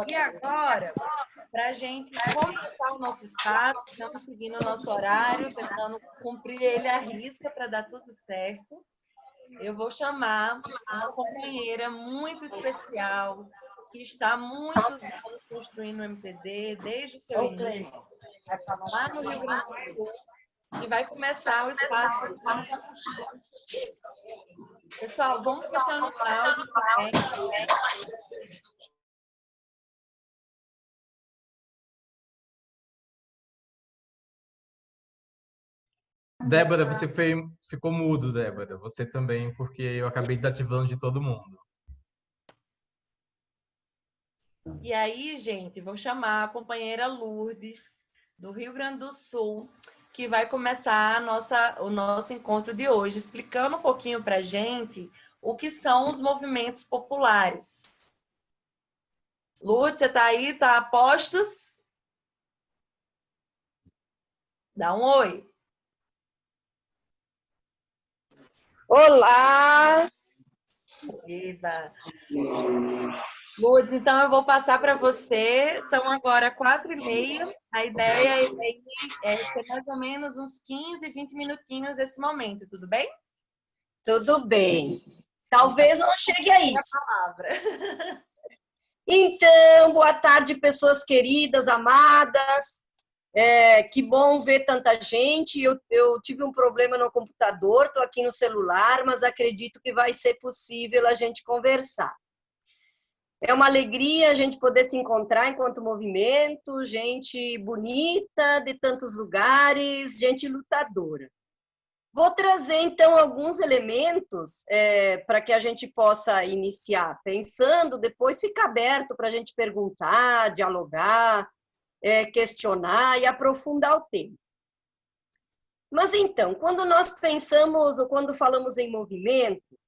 E agora, para a gente começar o nosso espaço, estamos seguindo o nosso horário, tentando cumprir ele à risca para dar tudo certo. Eu vou chamar uma companheira muito especial, que está há muitos anos construindo o MTD, desde o seu início, lá no Rio Grande do Sul, e vai começar o espaço. Pessoal, vamos fechando os áudios também. Débora, você ficou mudo, Débora. Você também, porque eu acabei desativando de todo mundo. E aí, gente, vou chamar a companheira Lourdes, do Rio Grande do Sul, que vai começar o nosso encontro de hoje, explicando um pouquinho para a gente o que são os movimentos populares. Lourdes, você está aí? Está a postos? Dá um oi. Olá! Eba. Lourdes, então eu vou passar para você. São agora 4h30. A ideia é ser mais ou menos uns 15, 20 minutinhos esse momento, tudo bem? Tudo bem. Talvez não chegue a isso. Então, boa tarde, pessoas queridas, amadas. Que bom ver tanta gente. Eu tive um problema no computador, estou aqui no celular, mas acredito que vai ser possível a gente conversar. É uma alegria a gente poder se encontrar enquanto movimento, gente bonita de tantos lugares, gente lutadora. Vou trazer, então, alguns elementos para que a gente possa iniciar pensando, depois fica aberto para a gente perguntar, dialogar, questionar e aprofundar o tema. Mas, então, quando nós pensamos ou quando falamos em movimento,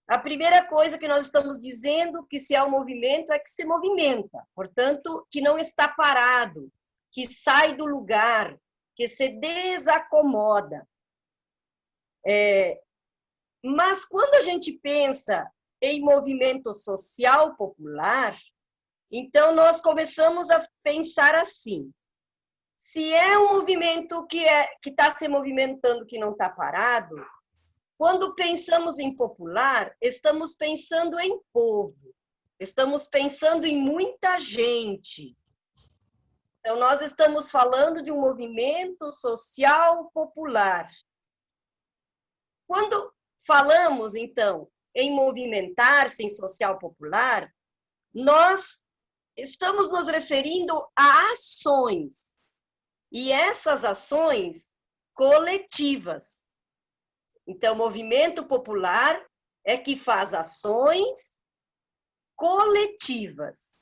a primeira coisa que nós estamos dizendo que se há um movimento é que se movimenta, portanto, que não está parado, que sai do lugar, que se desacomoda. Mas quando a gente pensa em movimento social popular, então nós começamos a pensar assim: se é um movimento que está se movimentando, que não está parado, quando pensamos em popular, estamos pensando em povo, estamos pensando em muita gente. Então, nós estamos falando de um movimento social popular. Quando falamos, então, em movimentar-se em social popular, nós estamos nos referindo a ações, e essas ações coletivas. Então, movimento popular é que faz ações coletivas,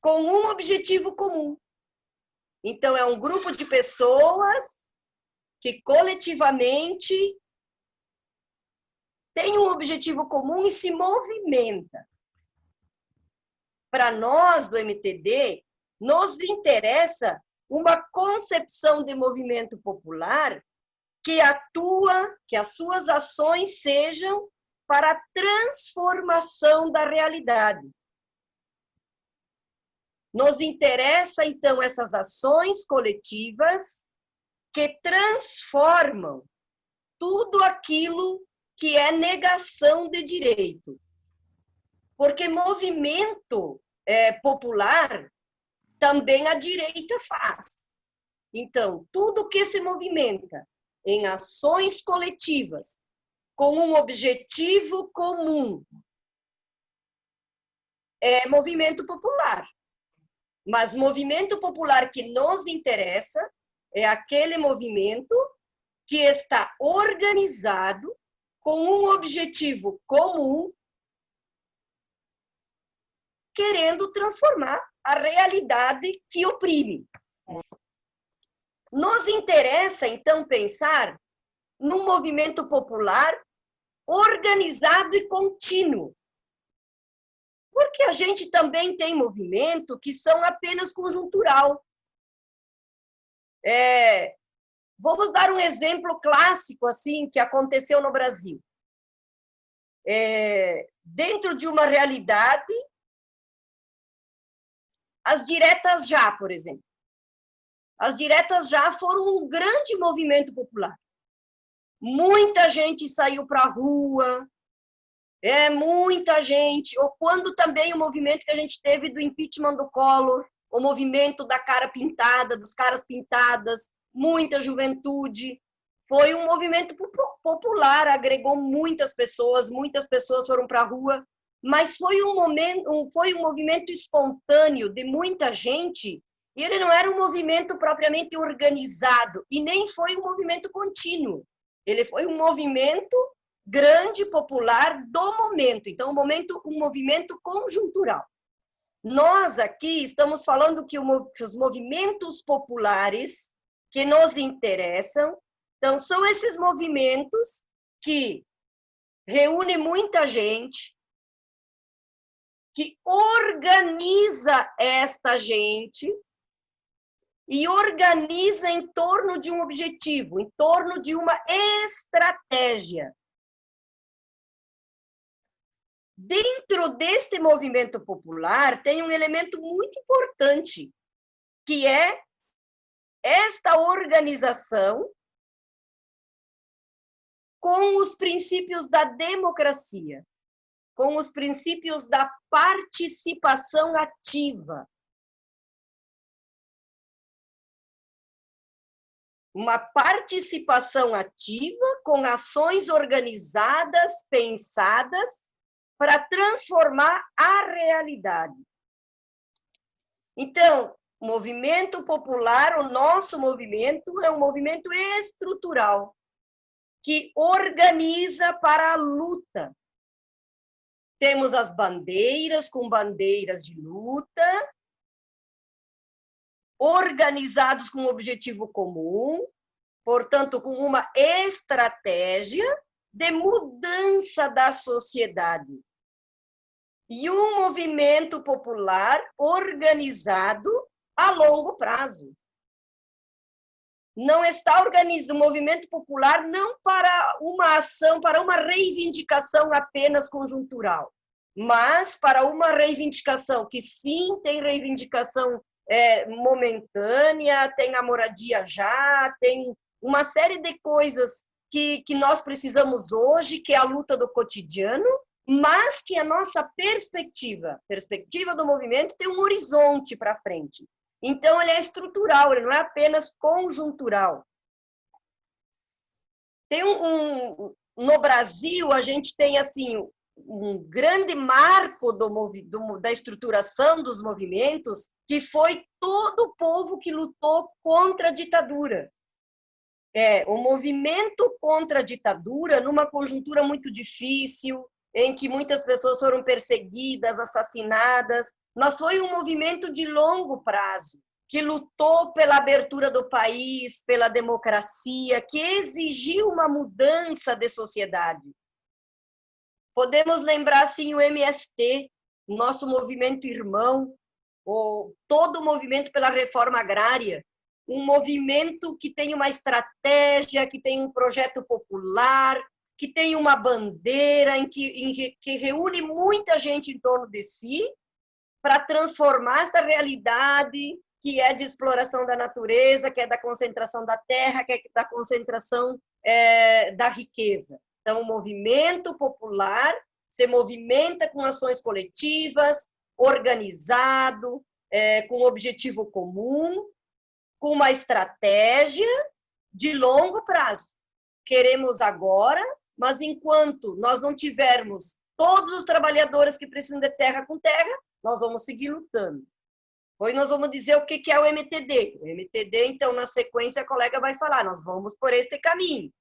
com um objetivo comum. Então, é um grupo de pessoas que coletivamente tem um objetivo comum e se movimenta. Para nós, do MTD, nos interessa uma concepção de movimento popular que atua, que as suas ações sejam para a transformação da realidade. Nos interessa, então, essas ações coletivas que transformam tudo aquilo que é negação de direito. Porque movimento popular também a direita faz. Então, tudo que se movimenta em ações coletivas, com um objetivo comum, é movimento popular. Mas movimento popular que nos interessa é aquele movimento que está organizado com um objetivo comum, querendo transformar a realidade que oprime. Nos interessa, então, pensar num movimento popular organizado e contínuo. Porque a gente também tem movimento que são apenas conjuntural. Vamos dar um exemplo clássico assim que aconteceu no Brasil. Dentro de uma realidade As diretas já, por exemplo. As diretas já foram um grande movimento popular. Muita gente saiu para a rua, muita gente, ou quando também o movimento que a gente teve do impeachment do Collor, o movimento da cara pintada, dos caras pintadas, muita juventude. Foi um movimento popular, agregou muitas pessoas foram para a rua, mas foi um movimento espontâneo de muita gente, e ele não era um movimento propriamente organizado, e nem foi um movimento contínuo. Ele foi um movimento grande, popular, do momento. Então, um movimento conjuntural. Nós aqui estamos falando que os movimentos populares que nos interessam, então, são esses movimentos que reúnem muita gente, que organiza esta gente e organiza em torno de um objetivo, em torno de uma estratégia. Dentro deste movimento popular, tem um elemento muito importante, que é esta organização com os princípios da democracia, com os princípios da participação ativa. Uma participação ativa com ações organizadas, pensadas, para transformar a realidade. Então, o movimento popular, o nosso movimento, é um movimento estrutural, que organiza para a luta. Temos as bandeiras, com bandeiras de luta, organizados com um objetivo comum, portanto, com uma estratégia de mudança da sociedade. E um movimento popular organizado a longo prazo. Não está organizado o movimento popular não para uma ação, para uma reivindicação apenas conjuntural, mas para uma reivindicação que sim tem reivindicação momentânea, tem a moradia já, tem uma série de coisas que nós precisamos hoje, que é a luta do cotidiano, mas que a nossa perspectiva do movimento tem um horizonte para frente. Então, ele é estrutural, ele não é apenas conjuntural. No Brasil, a gente tem assim um grande marco da estruturação dos movimentos, que foi todo o povo que lutou contra a ditadura. O movimento contra a ditadura, numa conjuntura muito difícil, em que muitas pessoas foram perseguidas, assassinadas, mas foi um movimento de longo prazo, que lutou pela abertura do país, pela democracia, que exigiu uma mudança de sociedade. Podemos lembrar, assim, o MST, nosso movimento irmão, todo o movimento pela reforma agrária, um movimento que tem uma estratégia, que tem um projeto popular, que tem uma bandeira, que reúne muita gente em torno de si, para transformar esta realidade que é de exploração da natureza, que é da concentração da terra, que é da concentração da riqueza. Então, o movimento popular se movimenta com ações coletivas, organizado, com objetivo comum, com uma estratégia de longo prazo. Queremos agora, mas enquanto nós não tivermos todos os trabalhadores que precisam de terra com terra, nós vamos seguir lutando. Hoje nós vamos dizer o que é o MTD. O MTD, então, na sequência, a colega vai falar, nós vamos por este caminho.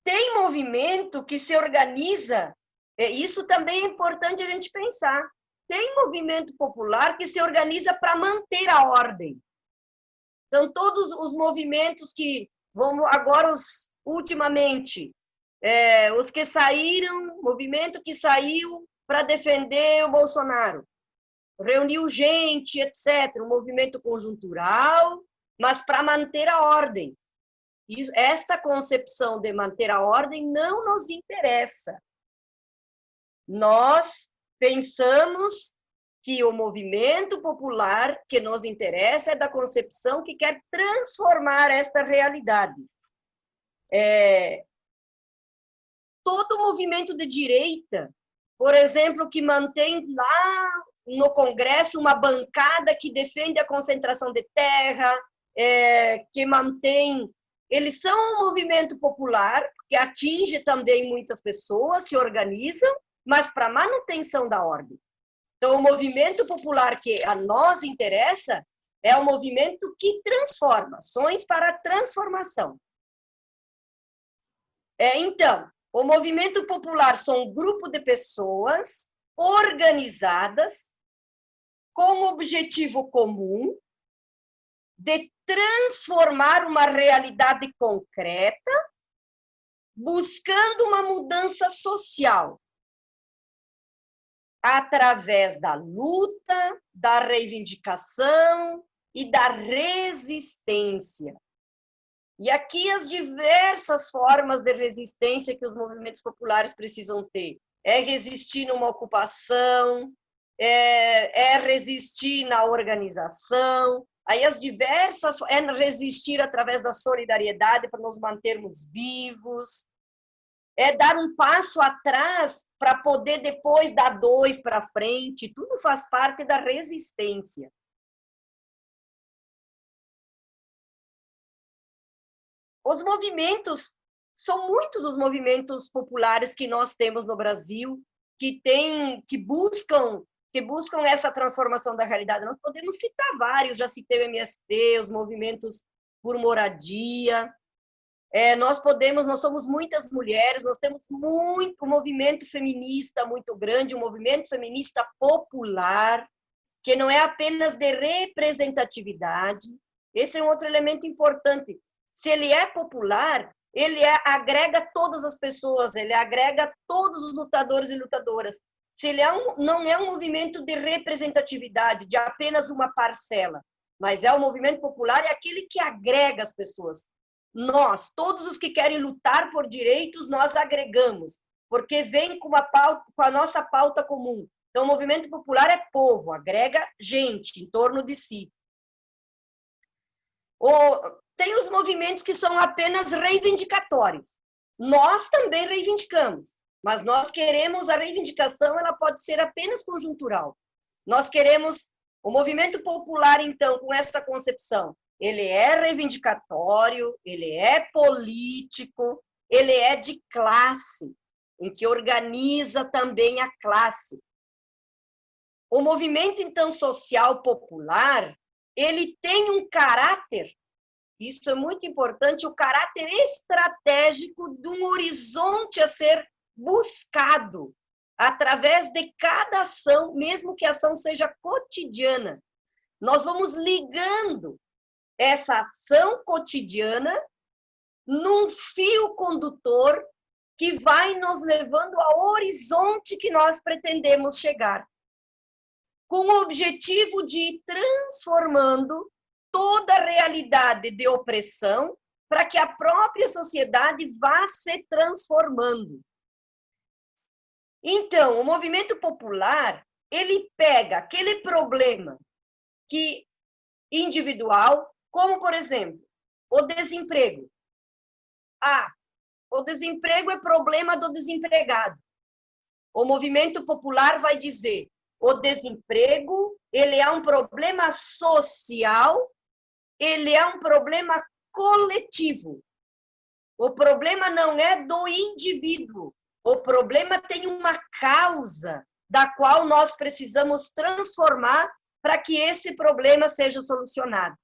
Tem movimento que se organiza, isso também é importante a gente pensar. Tem movimento popular que se organiza para manter a ordem. Então, todos os movimentos que, agora, ultimamente, os que saíram, movimento que saiu para defender o Bolsonaro, reuniu gente, etc., um movimento conjuntural, mas para manter a ordem. Esta concepção de manter a ordem não nos interessa. Nós pensamos que o movimento popular que nos interessa é da concepção que quer transformar esta realidade. Todo movimento de direita, por exemplo, que mantém lá no Congresso uma bancada que defende a concentração de terra, que mantém... Eles são um movimento popular que atinge também muitas pessoas, se organizam, mas para manutenção da ordem. Então, o movimento popular que a nós interessa é o movimento que transforma, ações para a transformação. Então, o movimento popular são um grupo de pessoas organizadas com um objetivo comum de transformar uma realidade concreta, buscando uma mudança social, através da luta, da reivindicação e da resistência. E aqui as diversas formas de resistência que os movimentos populares precisam ter. É resistir numa ocupação, é resistir na organização, aí as diversas, é resistir através da solidariedade para nos mantermos vivos, é dar um passo atrás para poder depois dar 2 para frente, tudo faz parte da resistência. Os movimentos, são muitos os movimentos populares que nós temos no Brasil, que buscam essa transformação da realidade. Nós podemos citar vários, já citei o MST, os movimentos por moradia. Nós somos muitas mulheres, nós temos um movimento feminista muito grande, um movimento feminista popular, que não é apenas de representatividade. Esse é um outro elemento importante. Se ele é popular, ele agrega todas as pessoas, ele agrega todos os lutadores e lutadoras. Se ele não é um movimento de representatividade, de apenas uma parcela, mas é um movimento popular, é aquele que agrega as pessoas. Nós, todos os que querem lutar por direitos, nós agregamos, porque vem com a nossa pauta comum. Então, o movimento popular é povo, agrega gente em torno de si. Tem os movimentos que são apenas reivindicatórios. Nós também reivindicamos, mas nós queremos a reivindicação, ela pode ser apenas conjuntural. Nós queremos o movimento popular, então, com essa concepção. Ele é reivindicatório, ele é político, ele é de classe, em que organiza também a classe. O movimento, então, social popular, ele tem um caráter, isso é muito importante, o caráter estratégico de um horizonte a ser buscado através de cada ação, mesmo que a ação seja cotidiana. Nós vamos ligando essa ação cotidiana num fio condutor que vai nos levando ao horizonte que nós pretendemos chegar, com o objetivo de ir transformando toda a realidade de opressão para que a própria sociedade vá se transformando. Então, o movimento popular, ele pega aquele problema individual, como, por exemplo, o desemprego. O desemprego é problema do desempregado. O movimento popular vai dizer, o desemprego, ele é um problema social, ele é um problema coletivo. O problema não é do indivíduo. O problema tem uma causa da qual nós precisamos transformar para que esse problema seja solucionado.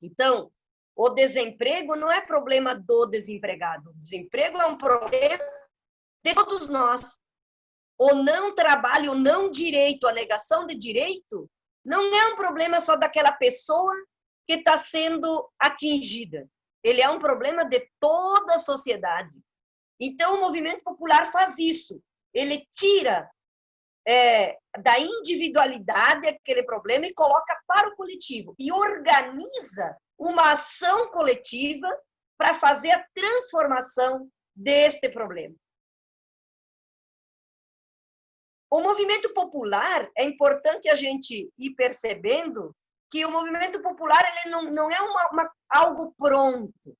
Então, o desemprego não é problema do desempregado. O desemprego é um problema de todos nós. O não trabalho, o não direito, a negação de direito, não é um problema só daquela pessoa que está sendo atingida. Ele é um problema de toda a sociedade. Então, o movimento popular faz isso. Ele tira da individualidade aquele problema e coloca para o coletivo. E organiza uma ação coletiva para fazer a transformação deste problema. O movimento popular, é importante a gente ir percebendo que o movimento popular ele não é algo pronto.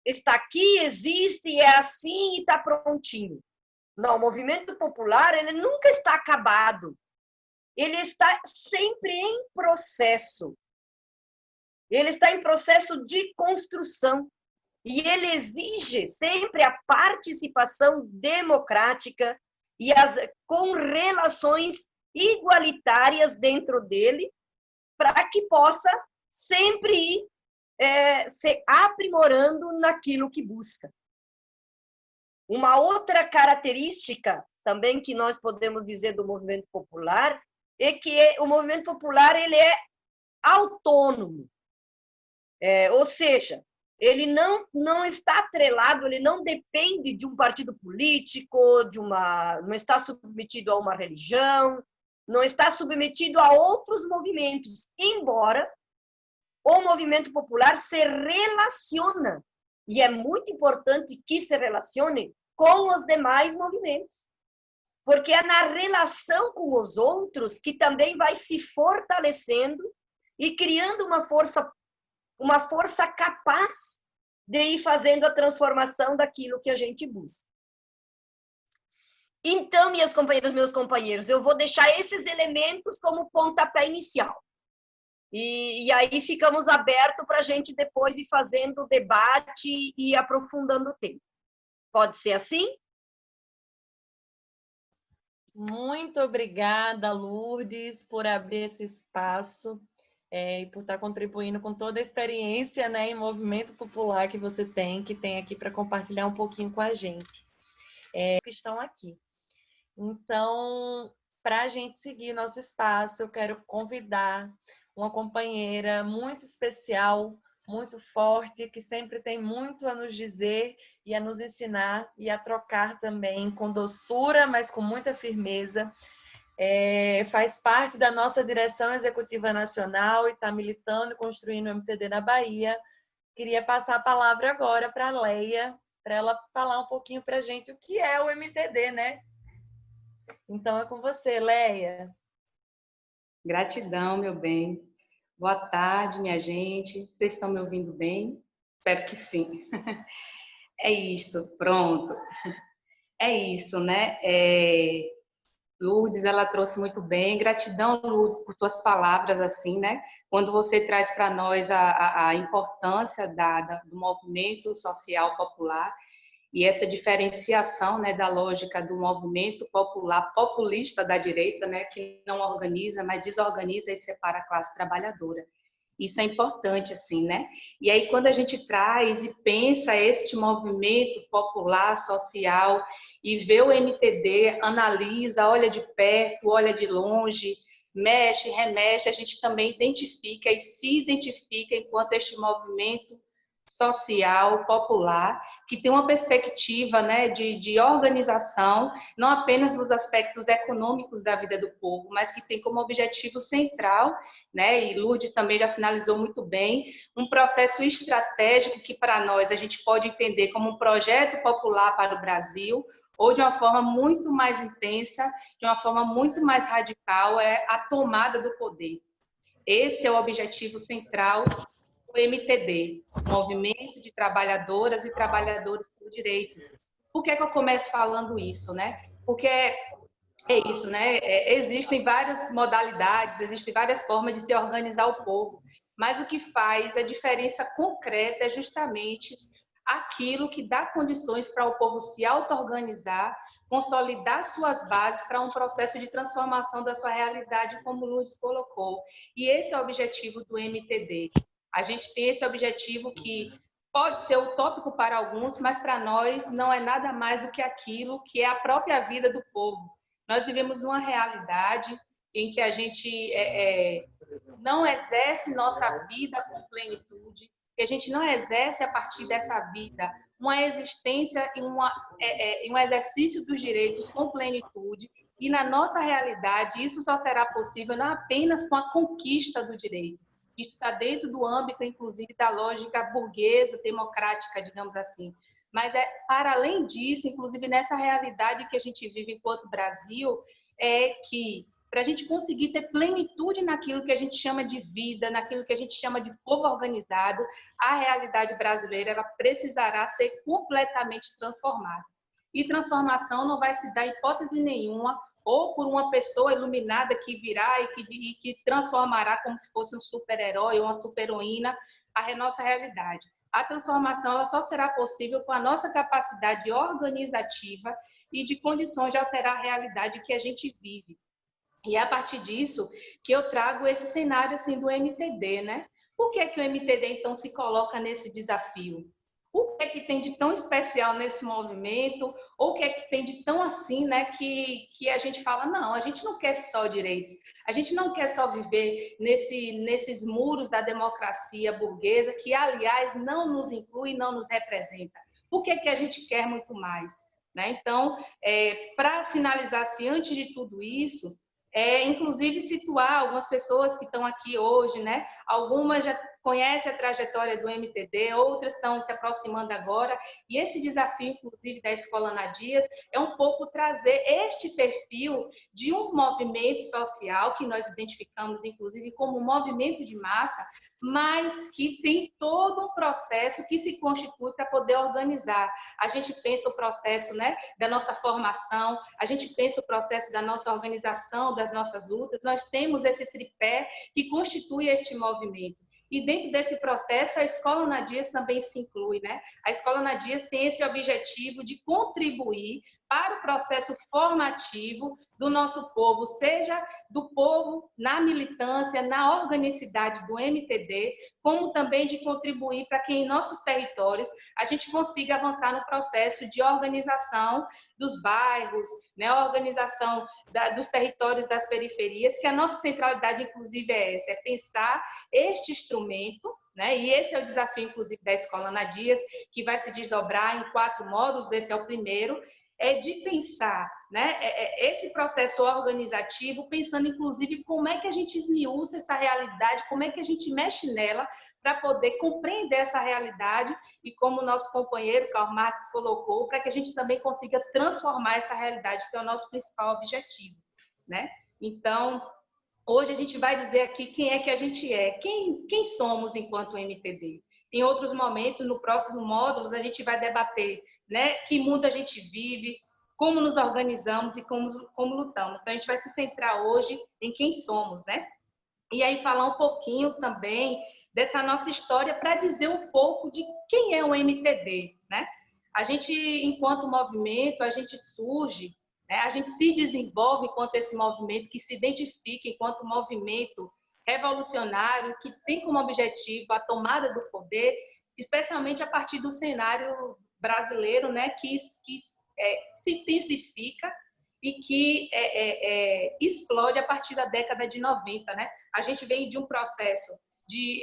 Está aqui, existe, é assim e está prontinho. Não, o movimento popular ele nunca está acabado. Ele está sempre em processo. Ele está em processo de construção. E ele exige sempre a participação democrática e com relações igualitárias dentro dele, para que possa sempre ir se aprimorando naquilo que busca. Uma outra característica também que nós podemos dizer do movimento popular é que o movimento popular ele é autônomo, ou seja, ele não está atrelado, ele não depende de um partido político, não está submetido a uma religião, não está submetido a outros movimentos, embora o movimento popular se relaciona, e é muito importante que se relacione com os demais movimentos, porque é na relação com os outros que também vai se fortalecendo e criando uma força capaz de ir fazendo a transformação daquilo que a gente busca. Então, minhas companheiras, meus companheiros, eu vou deixar esses elementos como pontapé inicial. E aí ficamos abertos para a gente depois ir fazendo o debate e aprofundando o tema. Pode ser assim? Muito obrigada, Lourdes, por abrir esse espaço e por estar contribuindo com toda a experiência, né, em movimento popular que você tem, que tem aqui para compartilhar um pouquinho com a gente, que estão aqui. Então, para a gente seguir nosso espaço, eu quero convidar uma companheira muito especial, muito forte, que sempre tem muito a nos dizer e a nos ensinar e a trocar também com doçura, mas com muita firmeza. Faz parte da nossa direção executiva nacional e está militando e construindo o MTD na Bahia. Queria passar a palavra agora para a Leia, para ela falar um pouquinho para a gente o que é o MTD, né? Então, é com você, Leia. Gratidão, meu bem. Boa tarde, minha gente. Vocês estão me ouvindo bem? Espero que sim. É isto, pronto. É isso, né? Lourdes, ela trouxe muito bem. Gratidão, Lourdes, por tuas palavras, assim, né? Quando você traz para nós a importância do movimento social popular e essa diferenciação, né, da lógica do movimento popular, populista da direita, né, que não organiza, mas desorganiza e separa a classe trabalhadora. Isso é importante, assim, né? E aí, quando a gente traz e pensa este movimento popular, social, e vê o MTD, analisa, olha de perto, olha de longe, mexe, remexe, a gente também identifica e se identifica enquanto este movimento social, popular, que tem uma perspectiva, né, de organização, não apenas nos aspectos econômicos da vida do povo, mas que tem como objetivo central, né, e Lourdes também já finalizou muito bem, um processo estratégico que para nós a gente pode entender como um projeto popular para o Brasil, ou de uma forma muito mais intensa, de uma forma muito mais radical, é a tomada do poder. Esse é o objetivo central do MTD, Movimento de Trabalhadoras e Trabalhadores por Direitos. Por que eu começo falando isso, né? Porque é isso, né? Existem várias modalidades, existem várias formas de se organizar o povo, mas o que faz a diferença concreta é justamente aquilo que dá condições para o povo se auto-organizar, consolidar suas bases para um processo de transformação da sua realidade, como o Lourdes colocou. E esse é o objetivo do MTD. A gente tem esse objetivo que pode ser utópico para alguns, mas para nós não é nada mais do que aquilo que é a própria vida do povo. Nós vivemos numa realidade em que a gente não exerce nossa vida com plenitude, que a gente não exerce a partir dessa vida uma existência e um exercício dos direitos com plenitude, e na nossa realidade isso só será possível não apenas com a conquista do direito. Isso está dentro do âmbito, inclusive, da lógica burguesa, democrática, digamos assim. mas para além disso, inclusive nessa realidade que a gente vive enquanto Brasil, é que para a gente conseguir ter plenitude naquilo que a gente chama de vida, naquilo que a gente chama de povo organizado, a realidade brasileira ela precisará ser completamente transformada. E transformação não vai se dar em hipótese nenhuma ou por uma pessoa iluminada que virá e que transformará como se fosse um super-herói ou uma super-heroína a nossa realidade. A transformação ela só será possível com a nossa capacidade organizativa e de condições de alterar a realidade que a gente vive. E é a partir disso que eu trago esse cenário assim, do MTD, né? Por que o MTD, então, se coloca nesse desafio? O que é que tem de tão especial nesse movimento? Ou o que é que tem de tão assim, né, que a gente fala, não, a gente não quer só direitos, a gente não quer só viver nesses muros da democracia burguesa, que, aliás, não nos inclui, não nos representa. Por que a gente quer muito mais? Né? Então, para sinalizar-se antes de tudo isso, inclusive situar algumas pessoas que estão aqui hoje, né? Algumas já conhecem a trajetória do MTD, outras estão se aproximando agora, e esse desafio, inclusive, da Escola Ana Dias, é um pouco trazer este perfil de um movimento social que nós identificamos, inclusive, como um movimento de massa, mas que tem todo um processo que se constitui para poder organizar. A gente pensa o processo, né, da nossa formação, a gente pensa o processo da nossa organização, das nossas lutas, nós temos esse tripé que constitui este movimento. E dentro desse processo, a Escola Ana Dias também se inclui, né? A Escola Ana Dias tem esse objetivo de contribuir para o processo formativo do nosso povo, seja do povo na militância, na organicidade do MTD, como também de contribuir para que em nossos territórios a gente consiga avançar no processo de organização dos bairros, né, a organização dos territórios das periferias, que a nossa centralidade, inclusive, é essa, é pensar este instrumento, né, e esse é o desafio, inclusive, da Escola Ana Dias, que vai se desdobrar em 4 módulos, esse é o primeiro, é de pensar, né, esse processo organizativo, pensando, inclusive, como é que a gente esmiuça essa realidade, como é que a gente mexe nela, para poder compreender essa realidade e, como o nosso companheiro Karl Marx colocou, para que a gente também consiga transformar essa realidade, que é o nosso principal objetivo, né? Então, hoje a gente vai dizer aqui quem é que a gente é, quem somos enquanto MTD. Em outros momentos, no próximo módulo, a gente vai debater, né, que mundo a gente vive, como nos organizamos e como lutamos. Então, a gente vai se centrar hoje em quem somos, né? E aí falar um pouquinho também dessa nossa história para dizer um pouco de quem é o MTD, né? A gente, enquanto movimento, a gente surge, né? A gente se desenvolve enquanto esse movimento, que se identifica enquanto movimento revolucionário, que tem como objetivo a tomada do poder, especialmente a partir do cenário brasileiro, né? Que se intensifica e que explode a partir da década de 90, né? A gente vem de um processo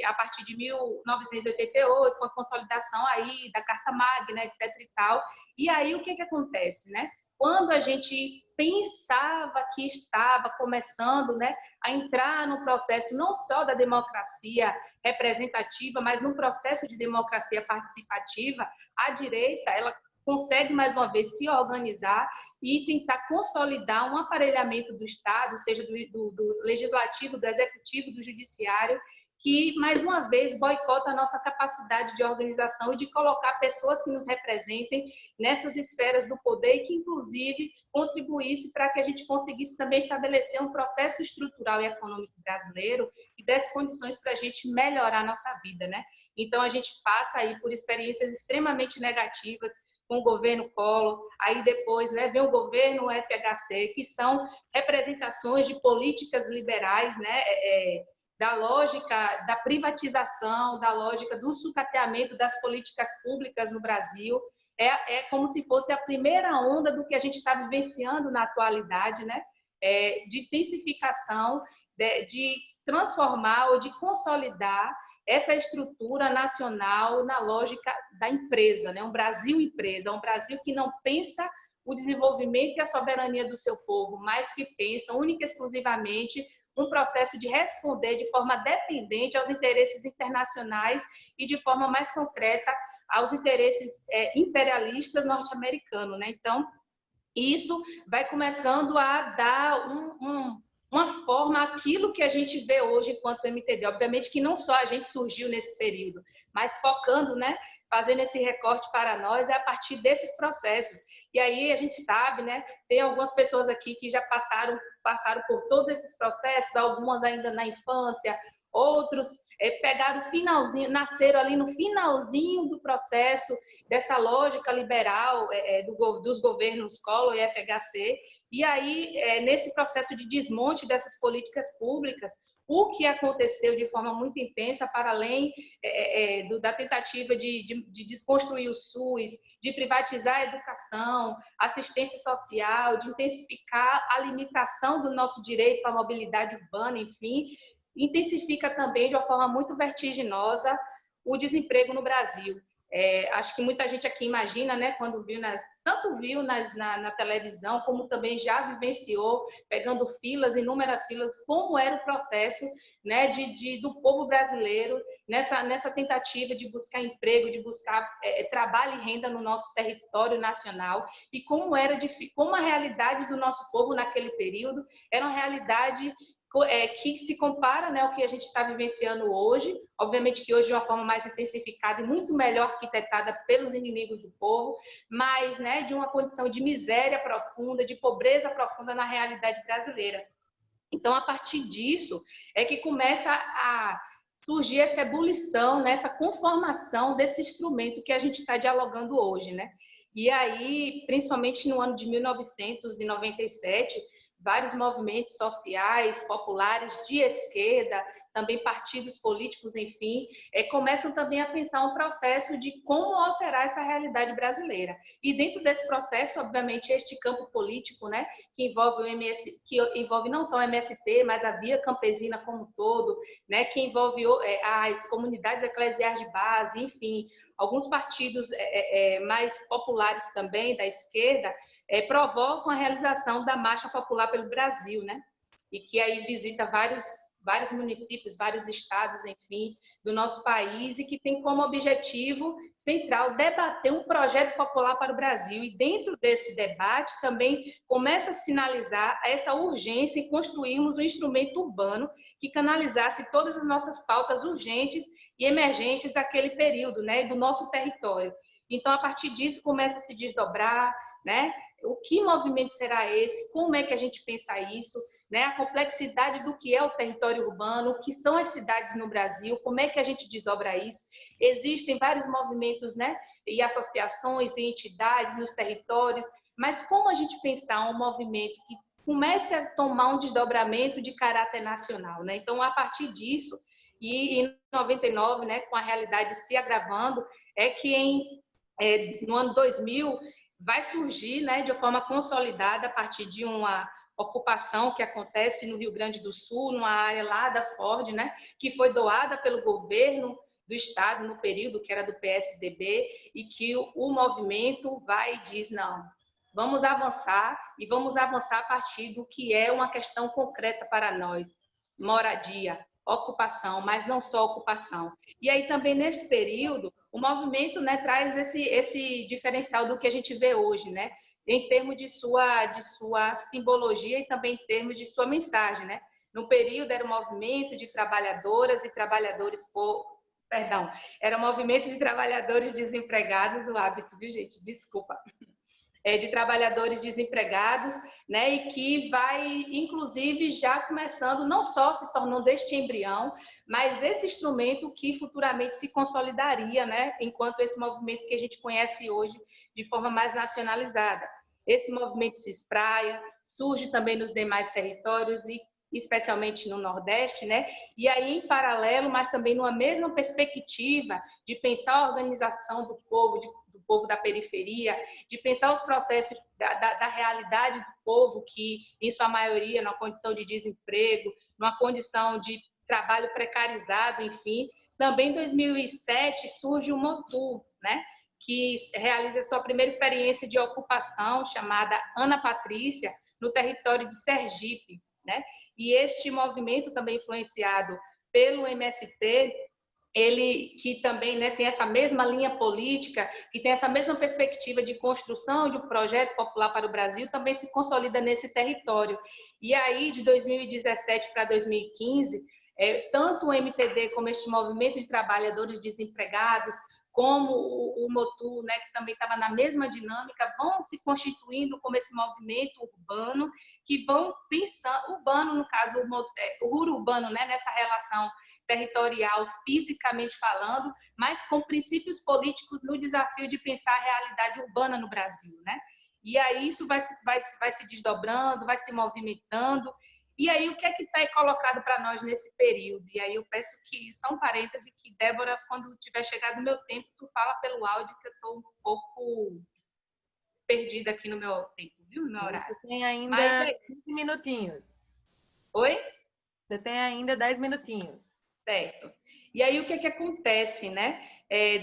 a partir de 1988, com a consolidação aí da Carta Magna, etc. e tal. E aí o que acontece, né? Quando a gente pensava que estava começando, né, a entrar no processo não só da democracia representativa, mas num processo de democracia participativa, a direita, ela consegue mais uma vez se organizar e tentar consolidar um aparelhamento do Estado, seja do legislativo, do executivo, do judiciário, que, mais uma vez, boicota a nossa capacidade de organização e de colocar pessoas que nos representem nessas esferas do poder e que, inclusive, contribuísse para que a gente conseguisse também estabelecer um processo estrutural e econômico brasileiro que desse condições para a gente melhorar a nossa vida, né? Então, a gente passa aí por experiências extremamente negativas com o governo Collor, aí depois, né, vem o governo FHC, que são representações de políticas liberais, né, da lógica da privatização, da lógica do sucateamento das políticas públicas no Brasil. É como se fosse a primeira onda do que a gente está vivenciando na atualidade, né? De intensificação, de transformar ou de consolidar essa estrutura nacional na lógica da empresa, né? Um Brasil empresa, um Brasil que não pensa o desenvolvimento e a soberania do seu povo, mas que pensa única e exclusivamente um processo de responder de forma dependente aos interesses internacionais e de forma mais concreta aos interesses imperialistas norte-americanos, né? Então, isso vai começando a dar uma forma àquilo que a gente vê hoje enquanto MTD. Obviamente que não só a gente surgiu nesse período, mas focando, né, fazendo esse recorte para nós é a partir desses processos. E aí a gente sabe, né, tem algumas pessoas aqui que já passaram por todos esses processos, algumas ainda na infância, outros pegaram o finalzinho, nasceram ali no finalzinho do processo dessa lógica liberal dos governos Collor e FHC. E aí, nesse processo de desmonte dessas políticas públicas, o que aconteceu de forma muito intensa, para além da tentativa de desconstruir o SUS, de privatizar a educação, assistência social, de intensificar a limitação do nosso direito à mobilidade urbana, enfim, intensifica também de uma forma muito vertiginosa o desemprego no Brasil. Acho que muita gente aqui imagina, né, quando tanto viu na televisão, como também já vivenciou, pegando filas, inúmeras filas, como era o processo, né, do povo brasileiro nessa tentativa de buscar emprego, de buscar trabalho e renda no nosso território nacional, e como a realidade do nosso povo naquele período era uma realidade que se compara, né, ao que a gente está vivenciando hoje, obviamente que hoje de uma forma mais intensificada e muito melhor arquitetada pelos inimigos do povo, mas, né, de uma condição de miséria profunda, de pobreza profunda na realidade brasileira. Então, a partir disso, é que começa a surgir essa ebulição, né, essa conformação desse instrumento que a gente está dialogando hoje, né? E aí, principalmente no ano de 1997, vários movimentos sociais, populares, de esquerda, também partidos políticos, enfim, começam também a pensar um processo de como alterar essa realidade brasileira. E dentro desse processo, obviamente, este campo político, né, que envolve não só o MST, mas a Via Campesina como um todo, né, que envolve as comunidades eclesiais de base, enfim, alguns partidos mais populares também da esquerda, provocam a realização da Marcha Popular pelo Brasil, né? E que aí visita vários municípios, vários estados, enfim, do nosso país, e que tem como objetivo central debater um projeto popular para o Brasil. E dentro desse debate também começa a sinalizar essa urgência em construirmos um instrumento urbano que canalizasse todas as nossas pautas urgentes e emergentes daquele período, né, do nosso território. Então, a partir disso, começa a se desdobrar, né? O que movimento será esse? Como é que a gente pensa isso? Né? A complexidade do que é o território urbano, o que são as cidades no Brasil, como é que a gente desdobra isso? Existem vários movimentos, né? E associações e entidades nos territórios, mas como a gente pensar um movimento que comece a tomar um desdobramento de caráter nacional, né? Então, a partir disso, e em 99, né, com a realidade se agravando, é que no ano 2000 vai surgir, né, de uma forma consolidada a partir de uma ocupação que acontece no Rio Grande do Sul, numa área lá da Ford, né, que foi doada pelo governo do estado no período que era do PSDB, e que o movimento vai e diz, não, vamos avançar, e vamos avançar a partir do que é uma questão concreta para nós, moradia, ocupação, mas não só ocupação. E aí também nesse período, o movimento, né, traz esse diferencial do que a gente vê hoje, né, em termos de sua simbologia e também em termos de sua mensagem, né. No período era um movimento de trabalhadoras e trabalhadores era um movimento de trabalhadores desempregados, o hábito, viu, gente? Desculpa. De trabalhadores desempregados, né, e que vai, inclusive, já começando, não só se tornando este embrião, mas esse instrumento que futuramente se consolidaria, né, enquanto esse movimento que a gente conhece hoje de forma mais nacionalizada. Esse movimento se espraia, surge também nos demais territórios e especialmente no Nordeste, né? E aí, em paralelo, mas também numa mesma perspectiva de pensar a organização do povo da periferia, de pensar os processos da realidade do povo que, em sua maioria, numa condição de desemprego, numa condição de trabalho precarizado, enfim. Também em 2007 surge o MOTU, né? Que realiza sua primeira experiência de ocupação, chamada Ana Patrícia, no território de Sergipe, né? E este movimento, também influenciado pelo MST, ele que também, né, tem essa mesma linha política, que tem essa mesma perspectiva de construção de um projeto popular para o Brasil, também se consolida nesse território. E aí, de 2017 para 2015, tanto o MTD como este movimento de trabalhadores desempregados, como o MOTU, né, que também estava na mesma dinâmica, vão se constituindo como esse movimento urbano, que vão pensar, urbano, no caso, o urbano, né, nessa relação territorial, fisicamente falando, mas com princípios políticos no desafio de pensar a realidade urbana no Brasil, né? E aí isso vai se desdobrando, vai se movimentando. E aí o que é que está colocado para nós nesse período? E aí eu peço que, só um parêntese, que Débora, quando tiver chegado o meu tempo, tu fala pelo áudio, que eu estou um pouco perdida aqui no meu tempo, viu? No meu horário. Você tem ainda 15 minutinhos. Oi? Você tem ainda 10 minutinhos. Certo. E aí o que é que acontece, né?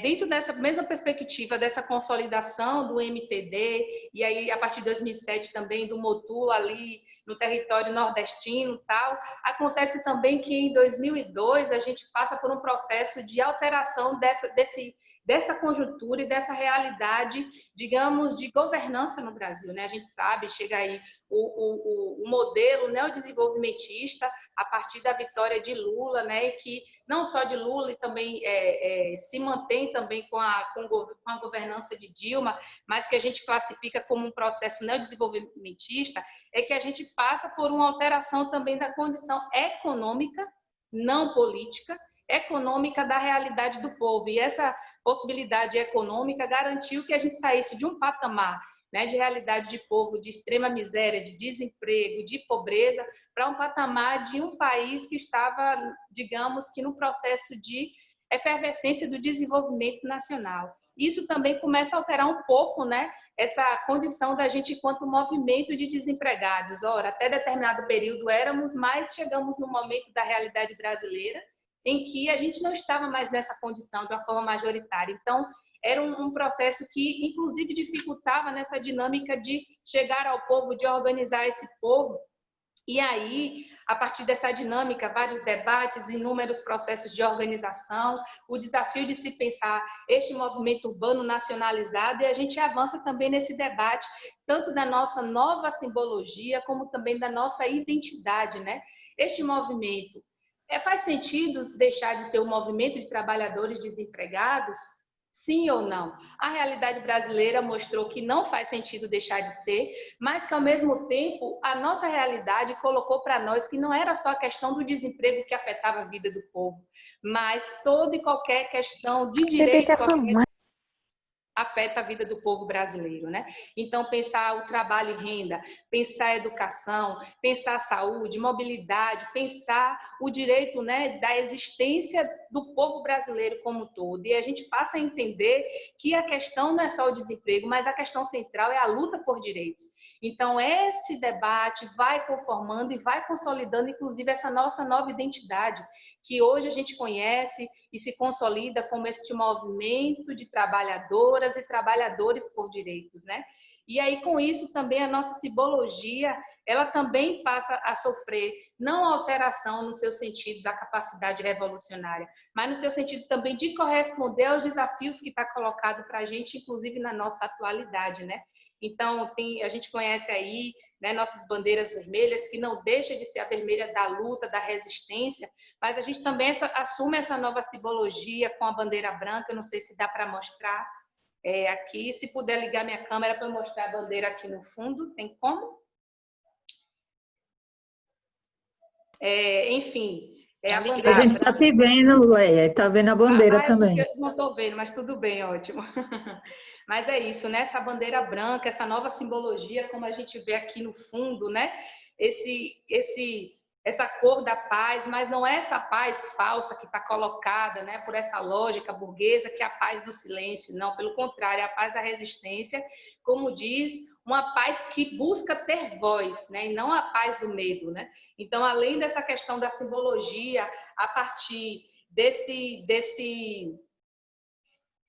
Dentro dessa mesma perspectiva dessa consolidação do MTD, e aí a partir de 2007 também do MOTU ali no território nordestino, tal, acontece também que em 2002 a gente passa por um processo de alteração dessa conjuntura e dessa realidade, digamos, de governança no Brasil, né? A gente sabe, chega aí o modelo neodesenvolvimentista a partir da vitória de Lula, né? E que não só de Lula, e também se mantém também com a governança de Dilma, mas que a gente classifica como um processo neodesenvolvimentista, é que a gente passa por uma alteração também da condição econômica, não política, econômica da realidade do povo. E essa possibilidade econômica garantiu que a gente saísse de um patamar, né, de realidade de povo, de extrema miséria, de desemprego, de pobreza, para um patamar de um país que estava, digamos, que no processo de efervescência do desenvolvimento nacional. Isso também começa a alterar um pouco, né, essa condição da gente enquanto movimento de desempregados. Ora, até determinado período éramos, mas chegamos no momento da realidade brasileira em que a gente não estava mais nessa condição de uma forma majoritária. Então, era um processo que, inclusive, dificultava nessa dinâmica de chegar ao povo, de organizar esse povo. E aí, a partir dessa dinâmica, vários debates, inúmeros processos de organização, o desafio de se pensar este movimento urbano nacionalizado, e a gente avança também nesse debate, tanto da nossa nova simbologia, como também da nossa identidade, né? Este movimento, faz sentido deixar de ser um movimento de trabalhadores desempregados? Sim ou não? A realidade brasileira mostrou que não faz sentido deixar de ser, mas que, ao mesmo tempo, a nossa realidade colocou para nós que não era só a questão do desemprego que afetava a vida do povo, mas toda e qualquer questão de direito afeta a vida do povo brasileiro, né? Então, pensar o trabalho e renda, pensar a educação, pensar a saúde, mobilidade, pensar o direito, né, da existência do povo brasileiro como um todo. E a gente passa a entender que a questão não é só o desemprego, mas a questão central é a luta por direitos. Então, esse debate vai conformando e vai consolidando, inclusive, essa nossa nova identidade, que hoje a gente conhece e se consolida como este movimento de trabalhadoras e trabalhadores por direitos, né? E aí, com isso, também a nossa simbologia, ela também passa a sofrer, não alteração no seu sentido da capacidade revolucionária, mas no seu sentido também de corresponder aos desafios que está colocado para a gente, inclusive na nossa atualidade, né? Então, a gente conhece aí, né, nossas bandeiras vermelhas, que não deixa de ser a vermelha da luta, da resistência, mas a gente também assume essa nova simbologia com a bandeira branca. Eu não sei se dá para mostrar aqui. Se puder ligar minha câmera para mostrar a bandeira aqui no fundo, tem como? Enfim, a bandeira. A gente está te vendo, Leia, está vendo a bandeira também. Eu não estou vendo, mas tudo bem, ótimo. Mas é isso, né? Essa bandeira branca, essa nova simbologia, como a gente vê aqui no fundo, né? Essa cor da paz, mas não é essa paz falsa que está colocada, né, por essa lógica burguesa, que é a paz do silêncio. Não, pelo contrário, é a paz da resistência, como diz, uma paz que busca ter voz, né, e não a paz do medo, né? Então, além dessa questão da simbologia, a partir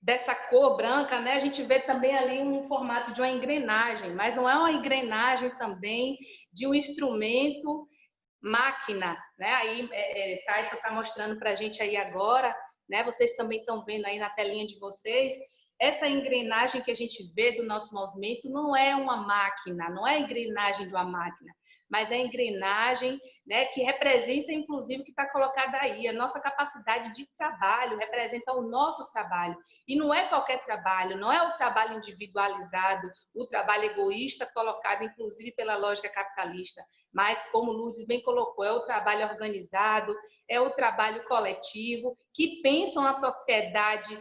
dessa cor branca, né, a gente vê também ali um formato de uma engrenagem, mas não é uma engrenagem também de um instrumento máquina, né? Aí Tyson está mostrando para a gente aí agora né? Vocês também estão vendo aí na telinha de vocês, essa engrenagem que a gente vê do nosso movimento não é uma máquina, não é a engrenagem de uma máquina, mas é a engrenagem, né, que representa, inclusive, o que está colocado aí. A nossa capacidade de trabalho representa o nosso trabalho. E não é qualquer trabalho, não é o trabalho individualizado, o trabalho egoísta colocado, inclusive, pela lógica capitalista, mas, como Lourdes bem colocou, é o trabalho organizado, é o trabalho coletivo, que pensam a sociedade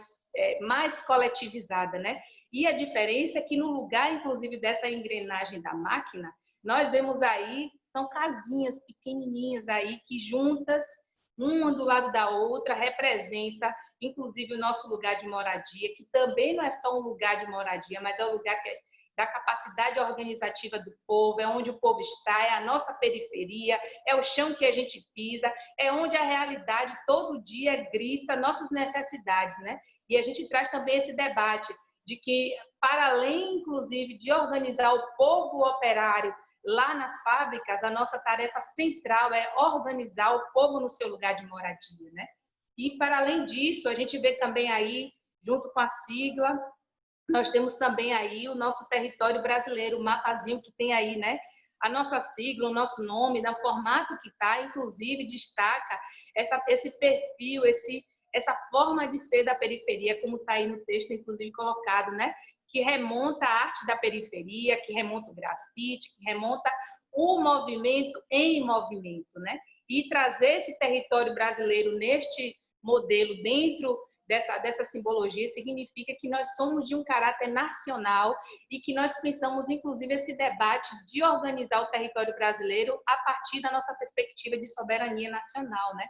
mais coletivizada, né? E a diferença é que, no lugar, inclusive, dessa engrenagem da máquina, nós vemos aí, são casinhas pequenininhas aí, que juntas, uma do lado da outra, representa, inclusive, o nosso lugar de moradia, que também não é só um lugar de moradia, mas é o lugar da capacidade organizativa do povo, é onde o povo está, é a nossa periferia, é o chão que a gente pisa, é onde a realidade todo dia grita nossas necessidades, né? E a gente traz também esse debate de que, para além, inclusive, de organizar o povo operário lá nas fábricas, a nossa tarefa central é organizar o povo no seu lugar de moradia, né? E, para além disso, a gente vê também aí, junto com a sigla, nós temos também aí o nosso território brasileiro, o mapazinho que tem aí, né? A nossa sigla, o nosso nome, no formato que está, inclusive, destaca esse perfil, essa forma de ser da periferia, como está aí no texto, inclusive, colocado, né? Que remonta a arte da periferia, que remonta o grafite, que remonta o movimento em movimento, né? E trazer esse território brasileiro neste modelo, dentro dessa simbologia, significa que nós somos de um caráter nacional e que nós pensamos, inclusive, esse debate de organizar o território brasileiro a partir da nossa perspectiva de soberania nacional, né?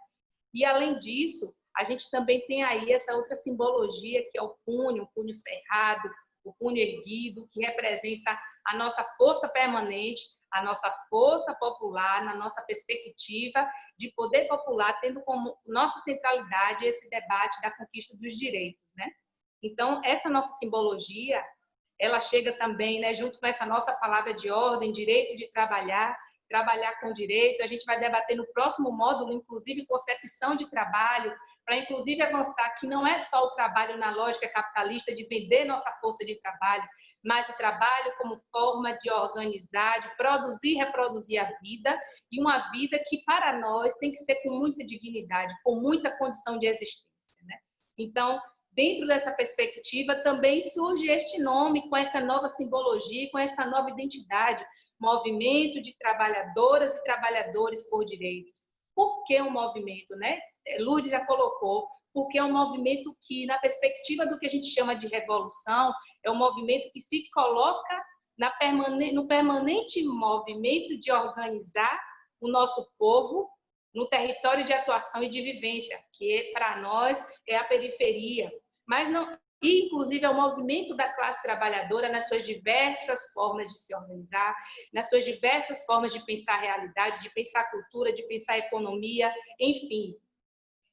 E, além disso, a gente também tem aí essa outra simbologia, que é o punho cerrado, o punho erguido, que representa a nossa força permanente, a nossa força popular, na nossa perspectiva de poder popular, tendo como nossa centralidade esse debate da conquista dos direitos, né? Então, essa nossa simbologia, ela chega também, né, junto com essa nossa palavra de ordem, direito de trabalhar com direito. A gente vai debater no próximo módulo, inclusive, concepção de trabalho, para, inclusive, avançar que não é só o trabalho na lógica capitalista de vender nossa força de trabalho, mas o trabalho como forma de organizar, de produzir e reproduzir a vida, e uma vida que, para nós, tem que ser com muita dignidade, com muita condição de existência, né? Então, dentro dessa perspectiva, também surge este nome, com essa nova simbologia, com essa nova identidade, Movimento de Trabalhadoras e Trabalhadores por Direitos. Por que um movimento, né? Lourdes já colocou, porque é um movimento que, na perspectiva do que a gente chama de revolução, é um movimento que se coloca no permanente movimento de organizar o nosso povo no território de atuação e de vivência, que para nós é a periferia, mas não, e inclusive é o movimento da classe trabalhadora nas suas diversas formas de se organizar, nas suas diversas formas de pensar a realidade, de pensar a cultura, de pensar a economia, enfim.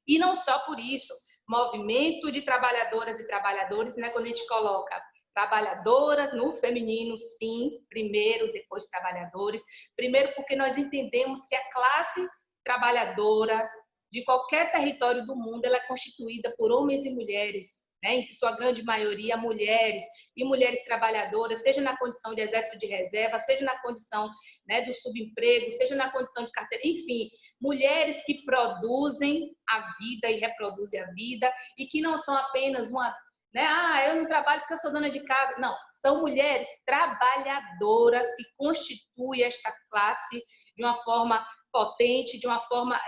E não só por isso, movimento de trabalhadoras e trabalhadores, né, quando a gente coloca trabalhadoras no feminino, sim, primeiro, depois trabalhadores. Primeiro porque nós entendemos que a classe trabalhadora de qualquer território do mundo, ela é constituída por homens e mulheres, né, em sua grande maioria mulheres, e mulheres trabalhadoras, seja na condição de exército de reserva, seja na condição, né, do subemprego, seja na condição de carteira, enfim, mulheres que produzem a vida e reproduzem a vida, e que não são apenas uma, né, eu não trabalho porque eu sou dona de casa. Não, são mulheres trabalhadoras que constituem esta classe de uma forma potente, de uma forma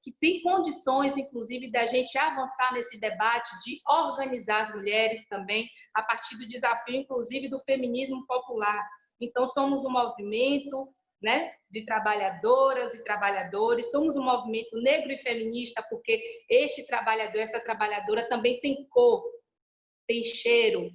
que tem condições, inclusive, da gente avançar nesse debate de organizar as mulheres também, a partir do desafio, inclusive, do feminismo popular. Então, somos um movimento, né, de trabalhadoras e trabalhadores, somos um movimento negro e feminista, porque este trabalhador, essa trabalhadora também tem cor, tem cheiro,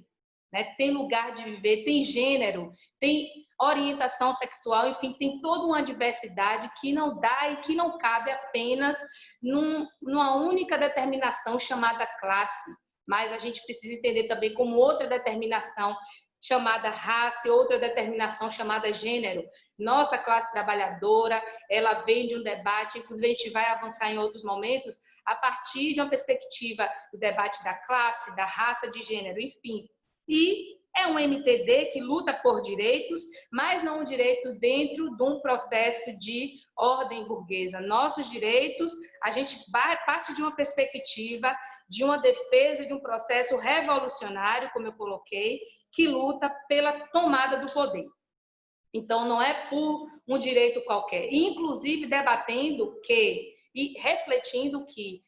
né, tem lugar de viver, tem gênero, tem orientação sexual, enfim, tem toda uma diversidade que não dá e que não cabe apenas numa única determinação chamada classe, mas a gente precisa entender também como outra determinação chamada raça, outra determinação chamada gênero. Nossa classe trabalhadora, ela vem de um debate, inclusive a gente vai avançar em outros momentos, a partir de uma perspectiva do debate da classe, da raça, de gênero, enfim. E é um MTD que luta por direitos, mas não direitos dentro de um processo de ordem burguesa. Nossos direitos, a gente parte de uma perspectiva de uma defesa de um processo revolucionário, como eu coloquei, que luta pela tomada do poder. Então, não é por um direito qualquer. Inclusive, debatendo que, e refletindo que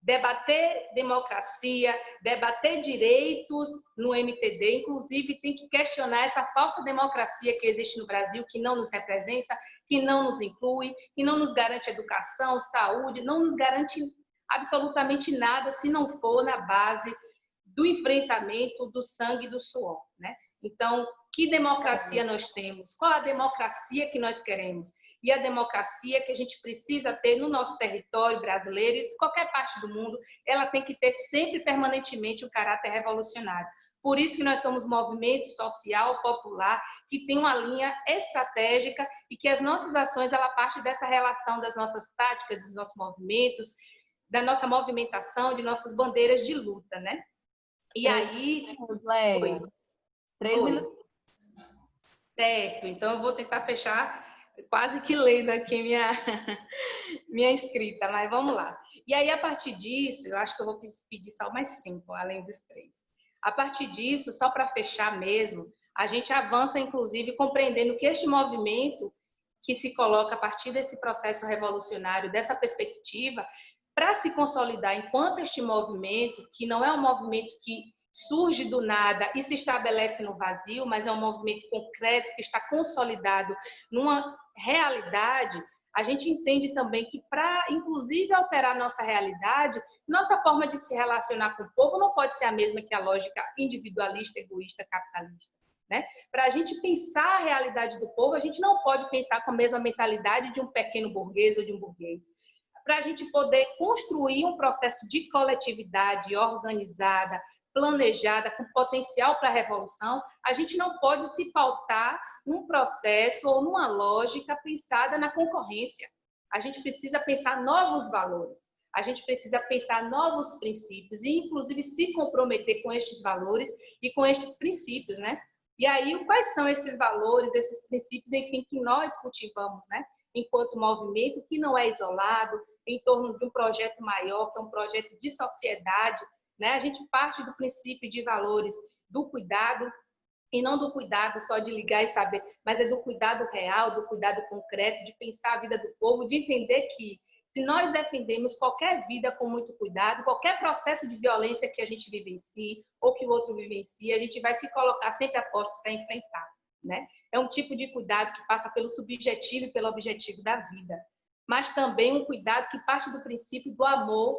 debater democracia, debater direitos no MTD, inclusive tem que questionar essa falsa democracia que existe no Brasil, que não nos representa, que não nos inclui, que não nos garante educação, saúde, não nos garante absolutamente nada se não for na base do enfrentamento, do sangue e do suor, né? Então, que democracia nós temos? Qual a democracia que nós queremos? E a democracia que a gente precisa ter no nosso território brasileiro e em qualquer parte do mundo, ela tem que ter sempre, permanentemente, um caráter revolucionário. Por isso que nós somos um movimento social, popular, que tem uma linha estratégica e que as nossas ações, ela parte dessa relação das nossas práticas, dos nossos movimentos, da nossa movimentação, de nossas bandeiras de luta, né? E aí... Leia. 3 minutos. Certo, então eu vou tentar fechar quase que lendo aqui minha escrita, mas vamos lá. E aí, a partir disso, eu acho que eu vou pedir só mais 5, além dos 3. A partir disso, só para fechar mesmo, a gente avança, inclusive, compreendendo que este movimento que se coloca a partir desse processo revolucionário, dessa perspectiva, para se consolidar enquanto este movimento, que não é um movimento que surge do nada e se estabelece no vazio, mas é um movimento concreto que está consolidado numa realidade, a gente entende também que para, inclusive, alterar nossa realidade, nossa forma de se relacionar com o povo não pode ser a mesma que a lógica individualista, egoísta, capitalista, né? Para a gente pensar a realidade do povo, a gente não pode pensar com a mesma mentalidade de um pequeno burguês ou de um burguês. Para a gente poder construir um processo de coletividade organizada, planejada, com potencial para a revolução, a gente não pode se pautar num processo ou numa lógica pensada na concorrência. A gente precisa pensar novos valores, a gente precisa pensar novos princípios e, inclusive, se comprometer com estes valores e com estes princípios, né? E aí, quais são esses valores, esses princípios, enfim, que nós cultivamos, né? Enquanto movimento que não é isolado, em torno de um projeto maior, que é um projeto de sociedade, né? A gente parte do princípio de valores do cuidado, e não do cuidado só de ligar e saber, mas é do cuidado real, do cuidado concreto, de pensar a vida do povo, de entender que se nós defendemos qualquer vida com muito cuidado, qualquer processo de violência que a gente vivencie ou que o outro vivencie, a gente vai se colocar sempre a postos para enfrentar, né? É um tipo de cuidado que passa pelo subjetivo e pelo objetivo da vida, mas também um cuidado que parte do princípio do amor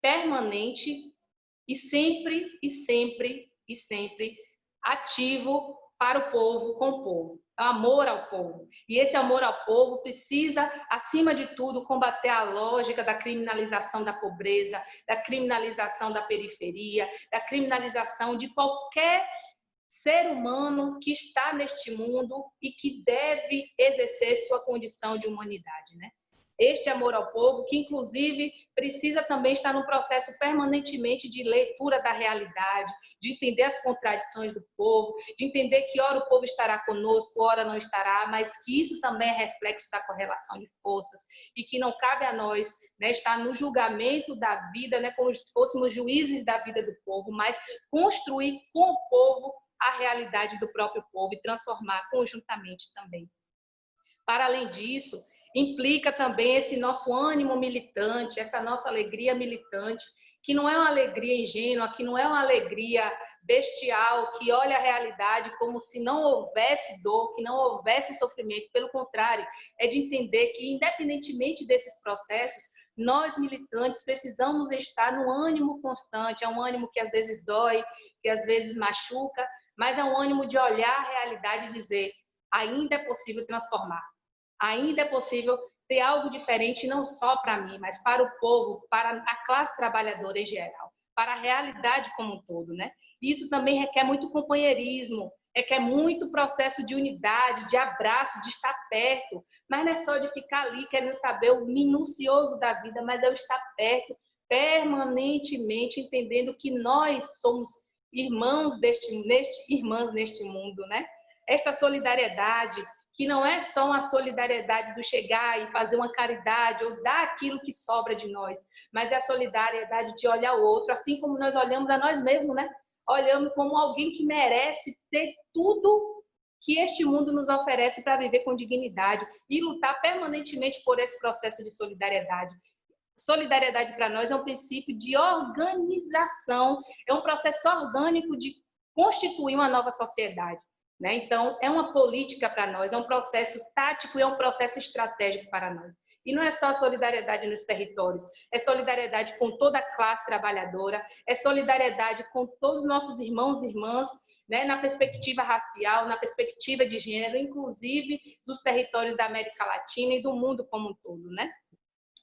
permanente e sempre ativo para o povo, com o povo. Amor ao povo. E esse amor ao povo precisa, acima de tudo, combater a lógica da criminalização da pobreza, da criminalização da periferia, da criminalização de qualquer ser humano que está neste mundo e que deve exercer sua condição de humanidade, né? Este amor ao povo, que inclusive precisa também estar no processo permanentemente de leitura da realidade, de entender as contradições do povo, de entender que ora o povo estará conosco, ora não estará, mas que isso também é reflexo da correlação de forças e que não cabe a nós, né, estar no julgamento da vida, né, como se fôssemos juízes da vida do povo, mas construir com o povo a realidade do próprio povo e transformar conjuntamente também. Para além disso, implica também esse nosso ânimo militante, essa nossa alegria militante, que não é uma alegria ingênua, que não é uma alegria bestial, que olha a realidade como se não houvesse dor, que não houvesse sofrimento. Pelo contrário, é de entender que, independentemente desses processos, nós militantes precisamos estar no ânimo constante. É um ânimo que às vezes dói, que às vezes machuca, mas é um ânimo de olhar a realidade e dizer: ainda é possível transformar. Ainda é possível ter algo diferente, não só para mim, mas para o povo, para a classe trabalhadora em geral, para a realidade como um todo, né? Isso também requer muito companheirismo, requer muito processo de unidade, de abraço, de estar perto, mas não é só de ficar ali querendo saber o minucioso da vida, mas é o estar perto, permanentemente entendendo que nós somos irmãs neste mundo, né? Esta solidariedade, que não é só uma solidariedade do chegar e fazer uma caridade ou dar aquilo que sobra de nós, mas é a solidariedade de olhar o outro, assim como nós olhamos a nós mesmos, né? Olhando como alguém que merece ter tudo que este mundo nos oferece para viver com dignidade e lutar permanentemente por esse processo de solidariedade. Solidariedade para nós é um princípio de organização, é um processo orgânico de constituir uma nova sociedade, né? Então, é uma política para nós, é um processo tático e é um processo estratégico para nós. E não é só solidariedade nos territórios, é solidariedade com toda a classe trabalhadora, é solidariedade com todos os nossos irmãos e irmãs, né, na perspectiva racial, na perspectiva de gênero, inclusive dos territórios da América Latina e do mundo como um todo, né?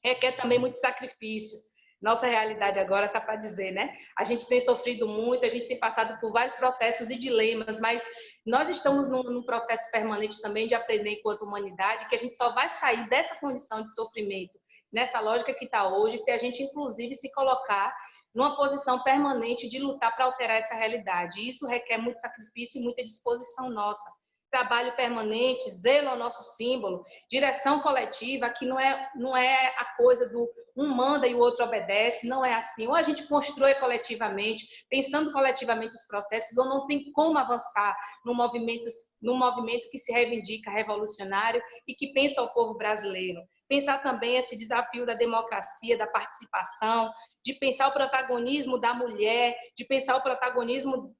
Requer também muito sacrifício. Nossa realidade agora está para dizer, né? A gente tem sofrido muito, a gente tem passado por vários processos e dilemas, mas nós estamos num processo permanente também de aprender enquanto humanidade, que a gente só vai sair dessa condição de sofrimento, nessa lógica que está hoje, se a gente, inclusive, se colocar numa posição permanente de lutar para alterar essa realidade. E isso requer muito sacrifício e muita disposição nossa. Trabalho permanente, zelo ao nosso símbolo, direção coletiva, que não é a coisa do um manda e o outro obedece, não é assim. Ou a gente constrói coletivamente, pensando coletivamente os processos, ou não tem como avançar num movimento que se reivindica revolucionário e que pensa o povo brasileiro. Pensar também esse desafio da democracia, da participação, de pensar o protagonismo da mulher, de pensar o protagonismo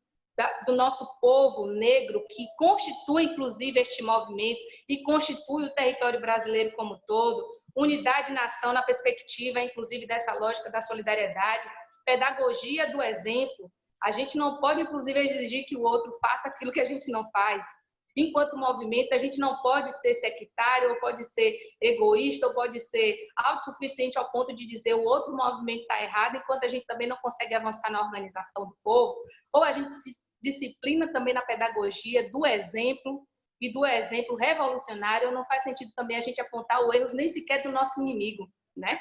do nosso povo negro, que constitui, inclusive, este movimento e constitui o território brasileiro como um todo, unidade e nação na perspectiva, inclusive, dessa lógica da solidariedade, pedagogia do exemplo. A gente não pode, inclusive, exigir que o outro faça aquilo que a gente não faz. Enquanto movimento, a gente não pode ser sectário, ou pode ser egoísta, ou pode ser autossuficiente ao ponto de dizer o outro movimento está errado, enquanto a gente também não consegue avançar na organização do povo, ou a gente se disciplina também na pedagogia do exemplo e do exemplo revolucionário. Não faz sentido também a gente apontar os erros nem sequer do nosso inimigo, né?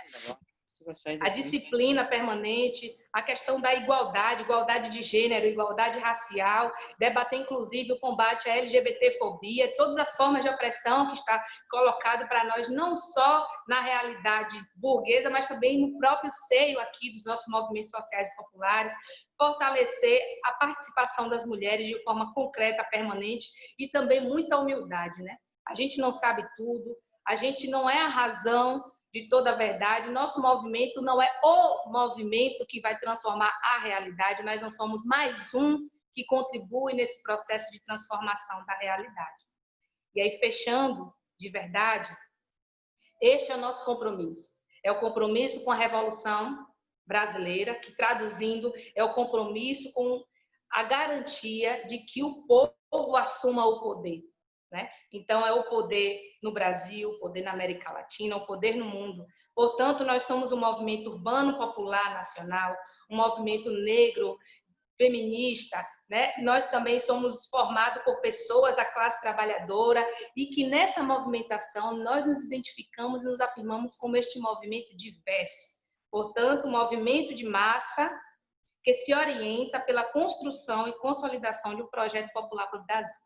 A disciplina permanente, a questão da igualdade de gênero, igualdade racial, debater inclusive o combate à LGBTfobia, todas as formas de opressão que está colocado para nós, não só na realidade burguesa, mas também no próprio seio aqui dos nossos movimentos sociais e populares, fortalecer a participação das mulheres de forma concreta, permanente e também muita humildade, né? A gente não sabe tudo, a gente não é a razão de toda a verdade, nosso movimento não é o movimento que vai transformar a realidade, mas nós somos mais um que contribui nesse processo de transformação da realidade. E aí, fechando de verdade, este é o nosso compromisso. É o compromisso com a Revolução Brasileira, que, traduzindo, é o compromisso com a garantia de que o povo assuma o poder, né? Então, é o poder no Brasil, o poder na América Latina, o poder no mundo. Portanto, nós somos um movimento urbano popular nacional, um movimento negro, feminista, né? Nós também somos formados por pessoas da classe trabalhadora e que nessa movimentação nós nos identificamos e nos afirmamos como este movimento diverso. Portanto, um movimento de massa que se orienta pela construção e consolidação de um projeto popular para o Brasil.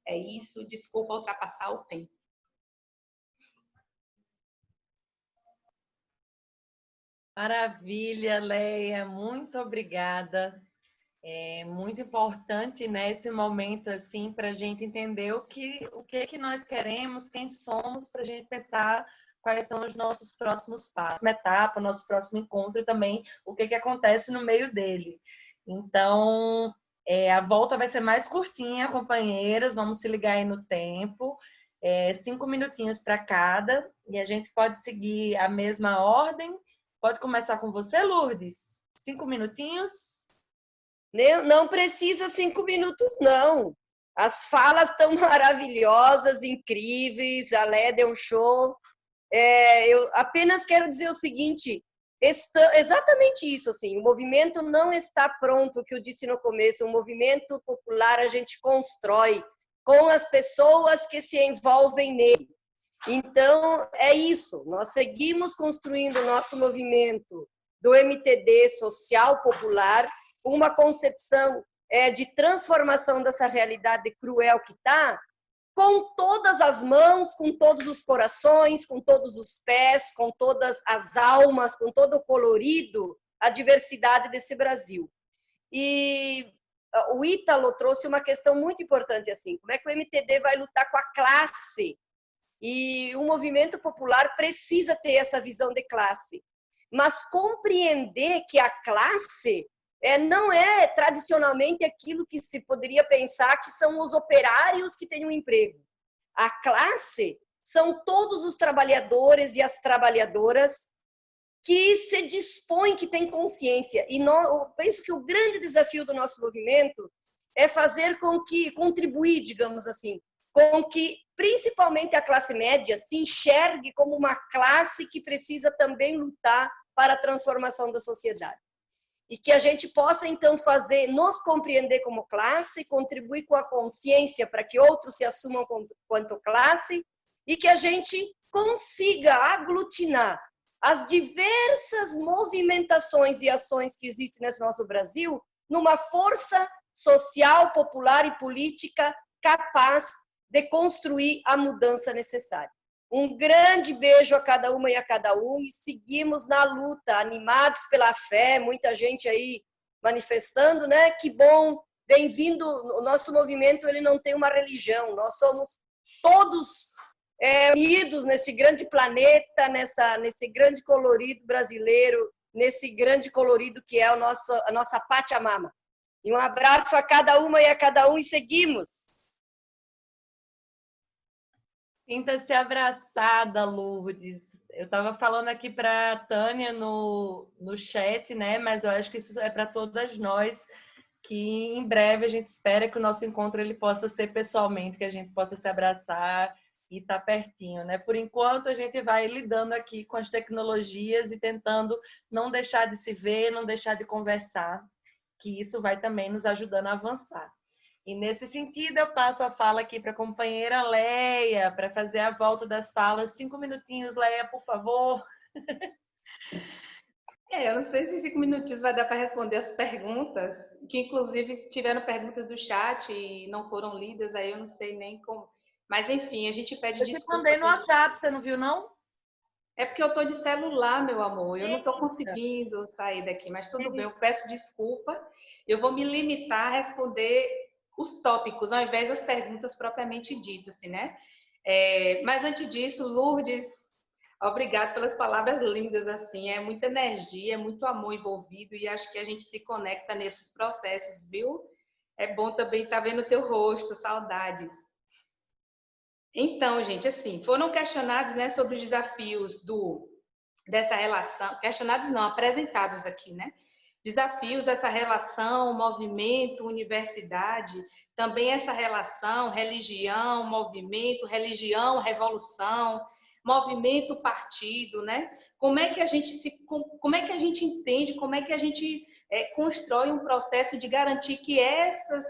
É isso, desculpa ultrapassar o tempo. Maravilha, Leia, muito obrigada. É muito importante, né, esse momento assim para a gente entender o que nós queremos, quem somos, para a gente pensar quais são os nossos próximos passos, uma etapa, nosso próximo encontro e também o que acontece no meio dele. Então, a volta vai ser mais curtinha, companheiras, vamos se ligar aí no tempo, 5 minutinhos para cada, e a gente pode seguir a mesma ordem. Pode começar com você, Lourdes? 5 minutinhos? Não precisa 5 minutos, não. As falas estão maravilhosas, incríveis, a Lé deu um show. Eu apenas quero dizer o seguinte, exatamente isso, assim, o movimento não está pronto, o que eu disse no começo, o movimento popular a gente constrói com as pessoas que se envolvem nele. Então, é isso, nós seguimos construindo o nosso movimento do MTD social popular, uma concepção de transformação dessa realidade cruel que está, com todas as mãos, com todos os corações, com todos os pés, com todas as almas, com todo o colorido, a diversidade desse Brasil. E o Ítalo trouxe uma questão muito importante, assim, como é que o MTD vai lutar com a classe? E o movimento popular precisa ter essa visão de classe, mas compreender que a classe não é tradicionalmente aquilo que se poderia pensar que são os operários que têm um emprego. A classe são todos os trabalhadores e as trabalhadoras que se dispõem, que têm consciência. E eu penso que o grande desafio do nosso movimento é fazer com que, contribuir, digamos assim, com que principalmente a classe média se enxergue como uma classe que precisa também lutar para a transformação da sociedade. E que a gente possa, então, nos compreender como classe, contribuir com a consciência para que outros se assumam quanto classe e que a gente consiga aglutinar as diversas movimentações e ações que existem no nosso Brasil numa força social, popular e política capaz de construir a mudança necessária. Um grande beijo a cada uma e a cada um e seguimos na luta, animados pela fé, muita gente aí manifestando, né? Que bom, bem-vindo. O nosso movimento, ele não tem uma religião, nós somos todos unidos nesse grande planeta, nesse grande colorido brasileiro, nesse grande colorido que é a nossa Pachamama. E um abraço a cada uma e a cada um e seguimos. Sinta-se abraçada, Lourdes. Eu estava falando aqui para a Tânia no chat, né? Mas eu acho que isso é para todas nós, que em breve a gente espera que o nosso encontro ele possa ser pessoalmente, que a gente possa se abraçar e estar pertinho, né? Por enquanto, a gente vai lidando aqui com as tecnologias e tentando não deixar de se ver, não deixar de conversar, que isso vai também nos ajudando a avançar. E nesse sentido, eu passo a fala aqui para a companheira Leia, para fazer a volta das falas. 5 minutinhos, Leia, por favor. Eu não sei se 5 minutinhos vai dar para responder as perguntas, que inclusive tiveram perguntas do chat e não foram lidas, aí eu não sei nem como. Mas enfim, a gente pede desculpa. Eu te mandei no WhatsApp, você não viu, não? É porque eu estou de celular, meu amor. Eu não estou conseguindo sair daqui, mas tudo bem, eu peço desculpa. Eu vou me limitar a responder os tópicos, ao invés das perguntas propriamente ditas, assim, né? Mas antes disso, Lourdes, obrigada pelas palavras lindas, assim, é muita energia, é muito amor envolvido e acho que a gente se conecta nesses processos, viu? É bom também estar vendo o teu rosto, saudades. Então, gente, assim, foram questionados, né, sobre os desafios dessa relação, questionados não, apresentados aqui, né? Desafios dessa relação, movimento, universidade, também essa relação, religião, movimento, religião, revolução, movimento, partido, né? Como é que a gente entende, como é que a gente constrói um processo de garantir que essas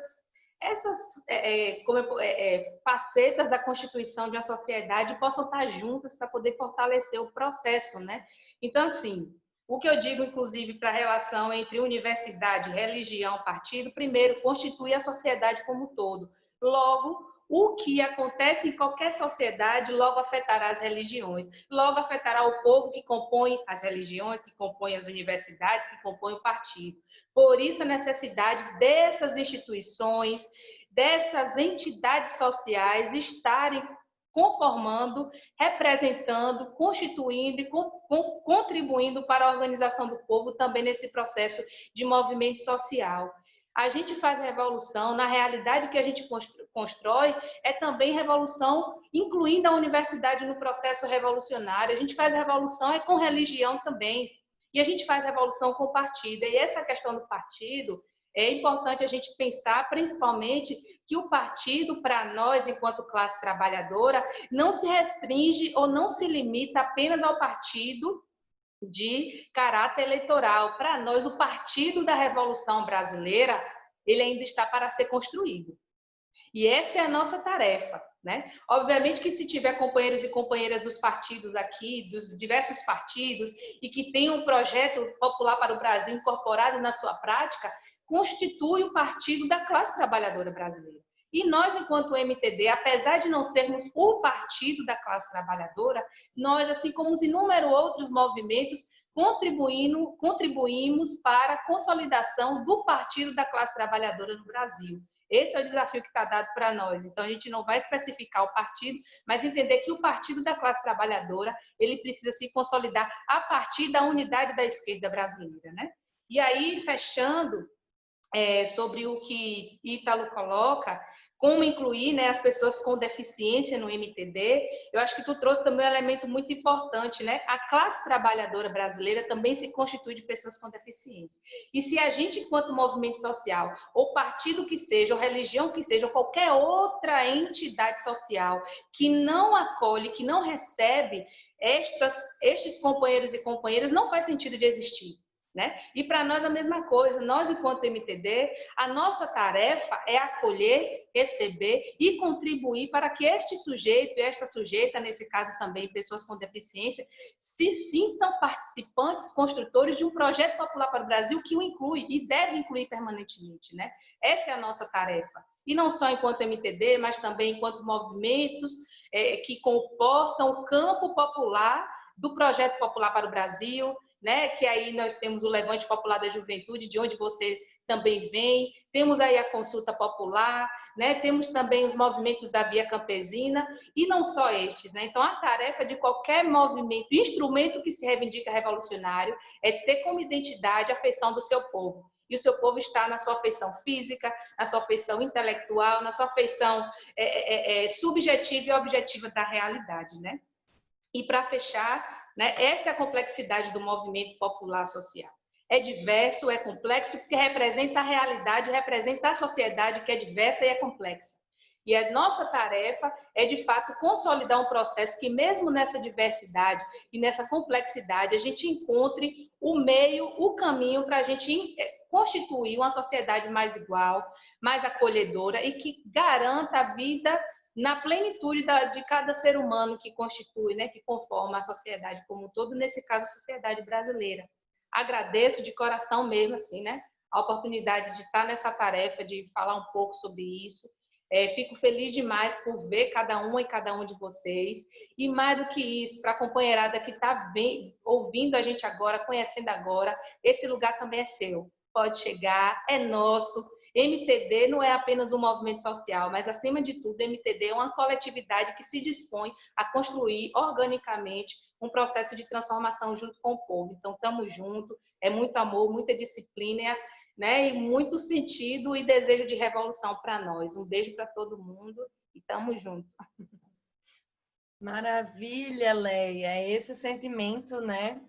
facetas da constituição de uma sociedade possam estar juntas para poder fortalecer o processo, né? Então, assim, o que eu digo, inclusive, para a relação entre universidade, religião, partido, primeiro, constitui a sociedade como um todo. Logo, o que acontece em qualquer sociedade logo afetará as religiões, logo afetará o povo que compõe as religiões, que compõe as universidades, que compõe o partido. Por isso, a necessidade dessas instituições, dessas entidades sociais estarem conformando, representando, constituindo e contribuindo para a organização do povo também nesse processo de movimento social. A gente faz revolução, na realidade que a gente constrói é também revolução, incluindo a universidade no processo revolucionário. A gente faz revolução com religião também, e a gente faz revolução com partido. E essa questão do partido, é importante a gente pensar, principalmente, que o partido, para nós, enquanto classe trabalhadora, não se restringe ou não se limita apenas ao partido de caráter eleitoral. Para nós, o Partido da Revolução Brasileira, ele ainda está para ser construído. E essa é a nossa tarefa, né? Obviamente que se tiver companheiros e companheiras dos partidos aqui, dos diversos partidos, e que tem um projeto popular para o Brasil incorporado na sua prática, constitui o partido da classe trabalhadora brasileira. E nós, enquanto MTD, apesar de não sermos o partido da classe trabalhadora, nós, assim como os inúmeros outros movimentos, contribuímos para a consolidação do partido da classe trabalhadora no Brasil. Esse é o desafio que está dado para nós. Então, a gente não vai especificar o partido, mas entender que o partido da classe trabalhadora, ele precisa se consolidar a partir da unidade da esquerda brasileira, né? E aí, fechando, sobre o que Ítalo coloca, como incluir, né, as pessoas com deficiência no MTD, eu acho que tu trouxe também um elemento muito importante, né? A classe trabalhadora brasileira também se constitui de pessoas com deficiência. E se a gente, enquanto movimento social, ou partido que seja, ou religião que seja, ou qualquer outra entidade social que não acolhe, que não recebe estes companheiros e companheiras, não faz sentido de existir. Né? E para nós a mesma coisa, nós enquanto MTD, a nossa tarefa é acolher, receber e contribuir para que este sujeito e esta sujeita, nesse caso também pessoas com deficiência, se sintam participantes, construtores de um projeto popular para o Brasil que o inclui e deve incluir permanentemente, né? Essa é a nossa tarefa. E não só enquanto MTD, mas também enquanto movimentos que comportam o campo popular do projeto popular para o Brasil, né? Que aí nós temos o Levante Popular da Juventude, de onde você também vem, temos aí a Consulta Popular, né? Temos também os movimentos da Via Campesina, e não só estes, né? Então, a tarefa de qualquer movimento, instrumento que se reivindica revolucionário, é ter como identidade a feição do seu povo. E o seu povo está na sua feição física, na sua feição intelectual, na sua feição subjetiva e objetiva da realidade, né? E para fechar, né, essa é a complexidade do movimento popular social. É diverso, é complexo, porque representa a realidade, representa a sociedade que é diversa e é complexa. E a nossa tarefa é, de fato, consolidar um processo que, mesmo nessa diversidade e nessa complexidade, a gente encontre o meio, o caminho para a gente constituir uma sociedade mais igual, mais acolhedora e que garanta a vida na plenitude de cada ser humano que constitui, né, que conforma a sociedade como um todo, nesse caso, a sociedade brasileira. Agradeço de coração mesmo, assim, né, a oportunidade de estar nessa tarefa, de falar um pouco sobre isso. Fico feliz demais por ver cada uma e cada um de vocês. E mais do que isso, para a companheirada que está ouvindo a gente agora, conhecendo agora, esse lugar também é seu. Pode chegar, é nosso. MTD não é apenas um movimento social, mas, acima de tudo, MTD é uma coletividade que se dispõe a construir organicamente um processo de transformação junto com o povo. Então, estamos juntos, é muito amor, muita disciplina, né? E muito sentido e desejo de revolução para nós. Um beijo para todo mundo e estamos juntos. Maravilha, Leia, é esse sentimento, né?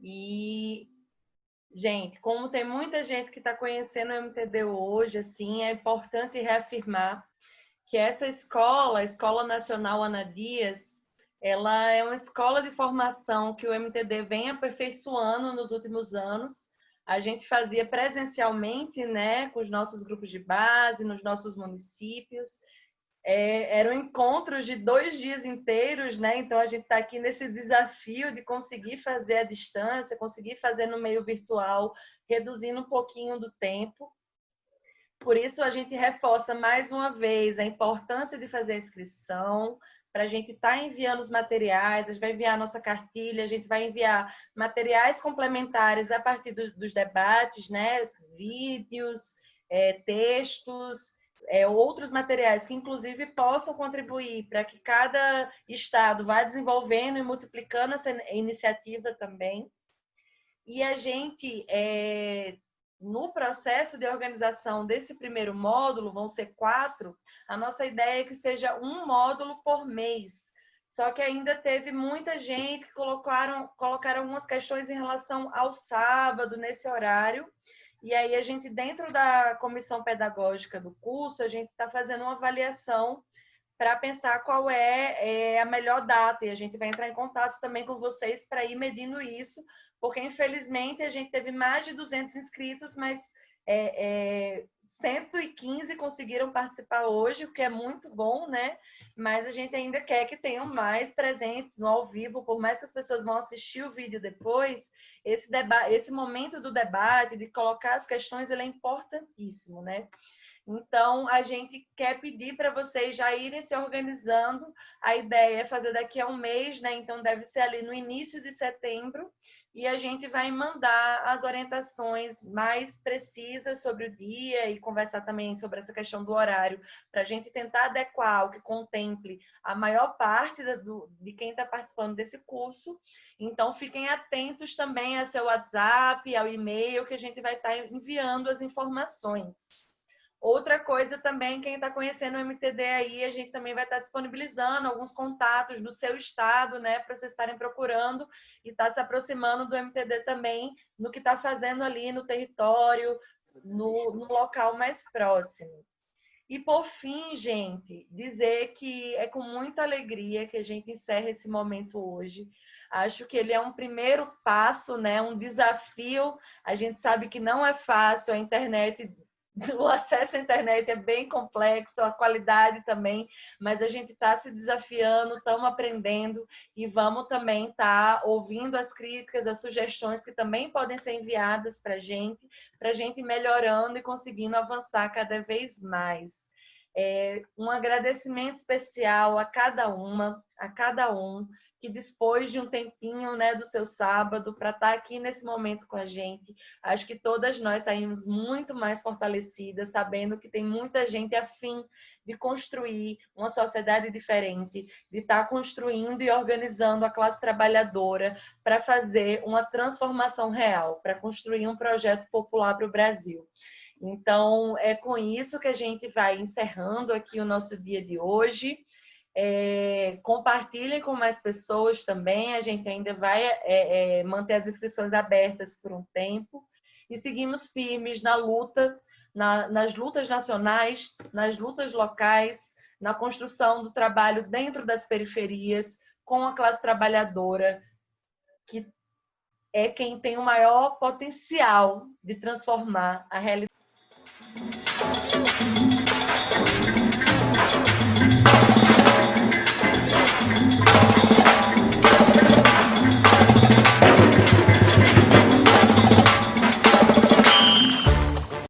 E, gente, como tem muita gente que está conhecendo o MTD hoje, assim, é importante reafirmar que essa escola, a Escola Nacional Ana Dias, ela é uma escola de formação que o MTD vem aperfeiçoando nos últimos anos. A gente fazia presencialmente, né, com os nossos grupos de base, nos nossos municípios. Eram encontros de 2 dias inteiros, né? Então, a gente está aqui nesse desafio de conseguir fazer à distância, conseguir fazer no meio virtual, reduzindo um pouquinho do tempo. Por isso, a gente reforça mais uma vez a importância de fazer a inscrição, para a gente estar enviando os materiais, a gente vai enviar a nossa cartilha, a gente vai enviar materiais complementares a partir dos debates, né? Vídeos, textos, outros materiais que, inclusive, possam contribuir para que cada estado vá desenvolvendo e multiplicando essa iniciativa também. E a gente, no processo de organização desse primeiro módulo, vão ser 4, a nossa ideia é que seja um módulo por mês. Só que ainda teve muita gente que colocaram algumas questões em relação ao sábado, nesse horário. E aí a gente, dentro da comissão pedagógica do curso, a gente está fazendo uma avaliação para pensar qual é a melhor data. E a gente vai entrar em contato também com vocês para ir medindo isso, porque, infelizmente, a gente teve mais de 200 inscritos, mas 115 conseguiram participar hoje, o que é muito bom, né? Mas a gente ainda quer que tenham mais presentes no ao vivo, por mais que as pessoas vão assistir o vídeo depois, esse momento do debate, de colocar as questões, ele é importantíssimo, né? Então, a gente quer pedir para vocês já irem se organizando. A ideia é fazer daqui a um mês, né? Então, deve ser ali no início de setembro. E a gente vai mandar as orientações mais precisas sobre o dia e conversar também sobre essa questão do horário, para a gente tentar adequar o que contemple a maior parte de quem está participando desse curso. Então, fiquem atentos também ao seu WhatsApp, ao e-mail, que a gente vai estar enviando as informações. Outra coisa também, quem está conhecendo o MTD aí, a gente também vai estar disponibilizando alguns contatos do seu estado, né, para vocês estarem procurando e estar se aproximando do MTD também, no que está fazendo ali no território, no local mais próximo. E, por fim, gente, dizer que é com muita alegria que a gente encerra esse momento hoje. Acho que ele é um primeiro passo, né, um desafio. A gente sabe que não é fácil, a internet... O acesso à internet é bem complexo, a qualidade também, mas a gente está se desafiando, estamos aprendendo e vamos também estar ouvindo as críticas, as sugestões que também podem ser enviadas para a gente ir melhorando e conseguindo avançar cada vez mais. Um agradecimento especial a cada um que dispôs de um tempinho, né, do seu sábado para estar aqui nesse momento com a gente. Acho que todas nós saímos muito mais fortalecidas, sabendo que tem muita gente afim de construir uma sociedade diferente, de estar construindo e organizando a classe trabalhadora para fazer uma transformação real, para construir um projeto popular para o Brasil. Então, é com isso que a gente vai encerrando aqui o nosso dia de hoje. Compartilhem com mais pessoas também, a gente ainda vai manter as inscrições abertas por um tempo e seguimos firmes na luta, nas lutas nacionais, nas lutas locais, na construção do trabalho dentro das periferias, com a classe trabalhadora, que é quem tem o maior potencial de transformar a realidade.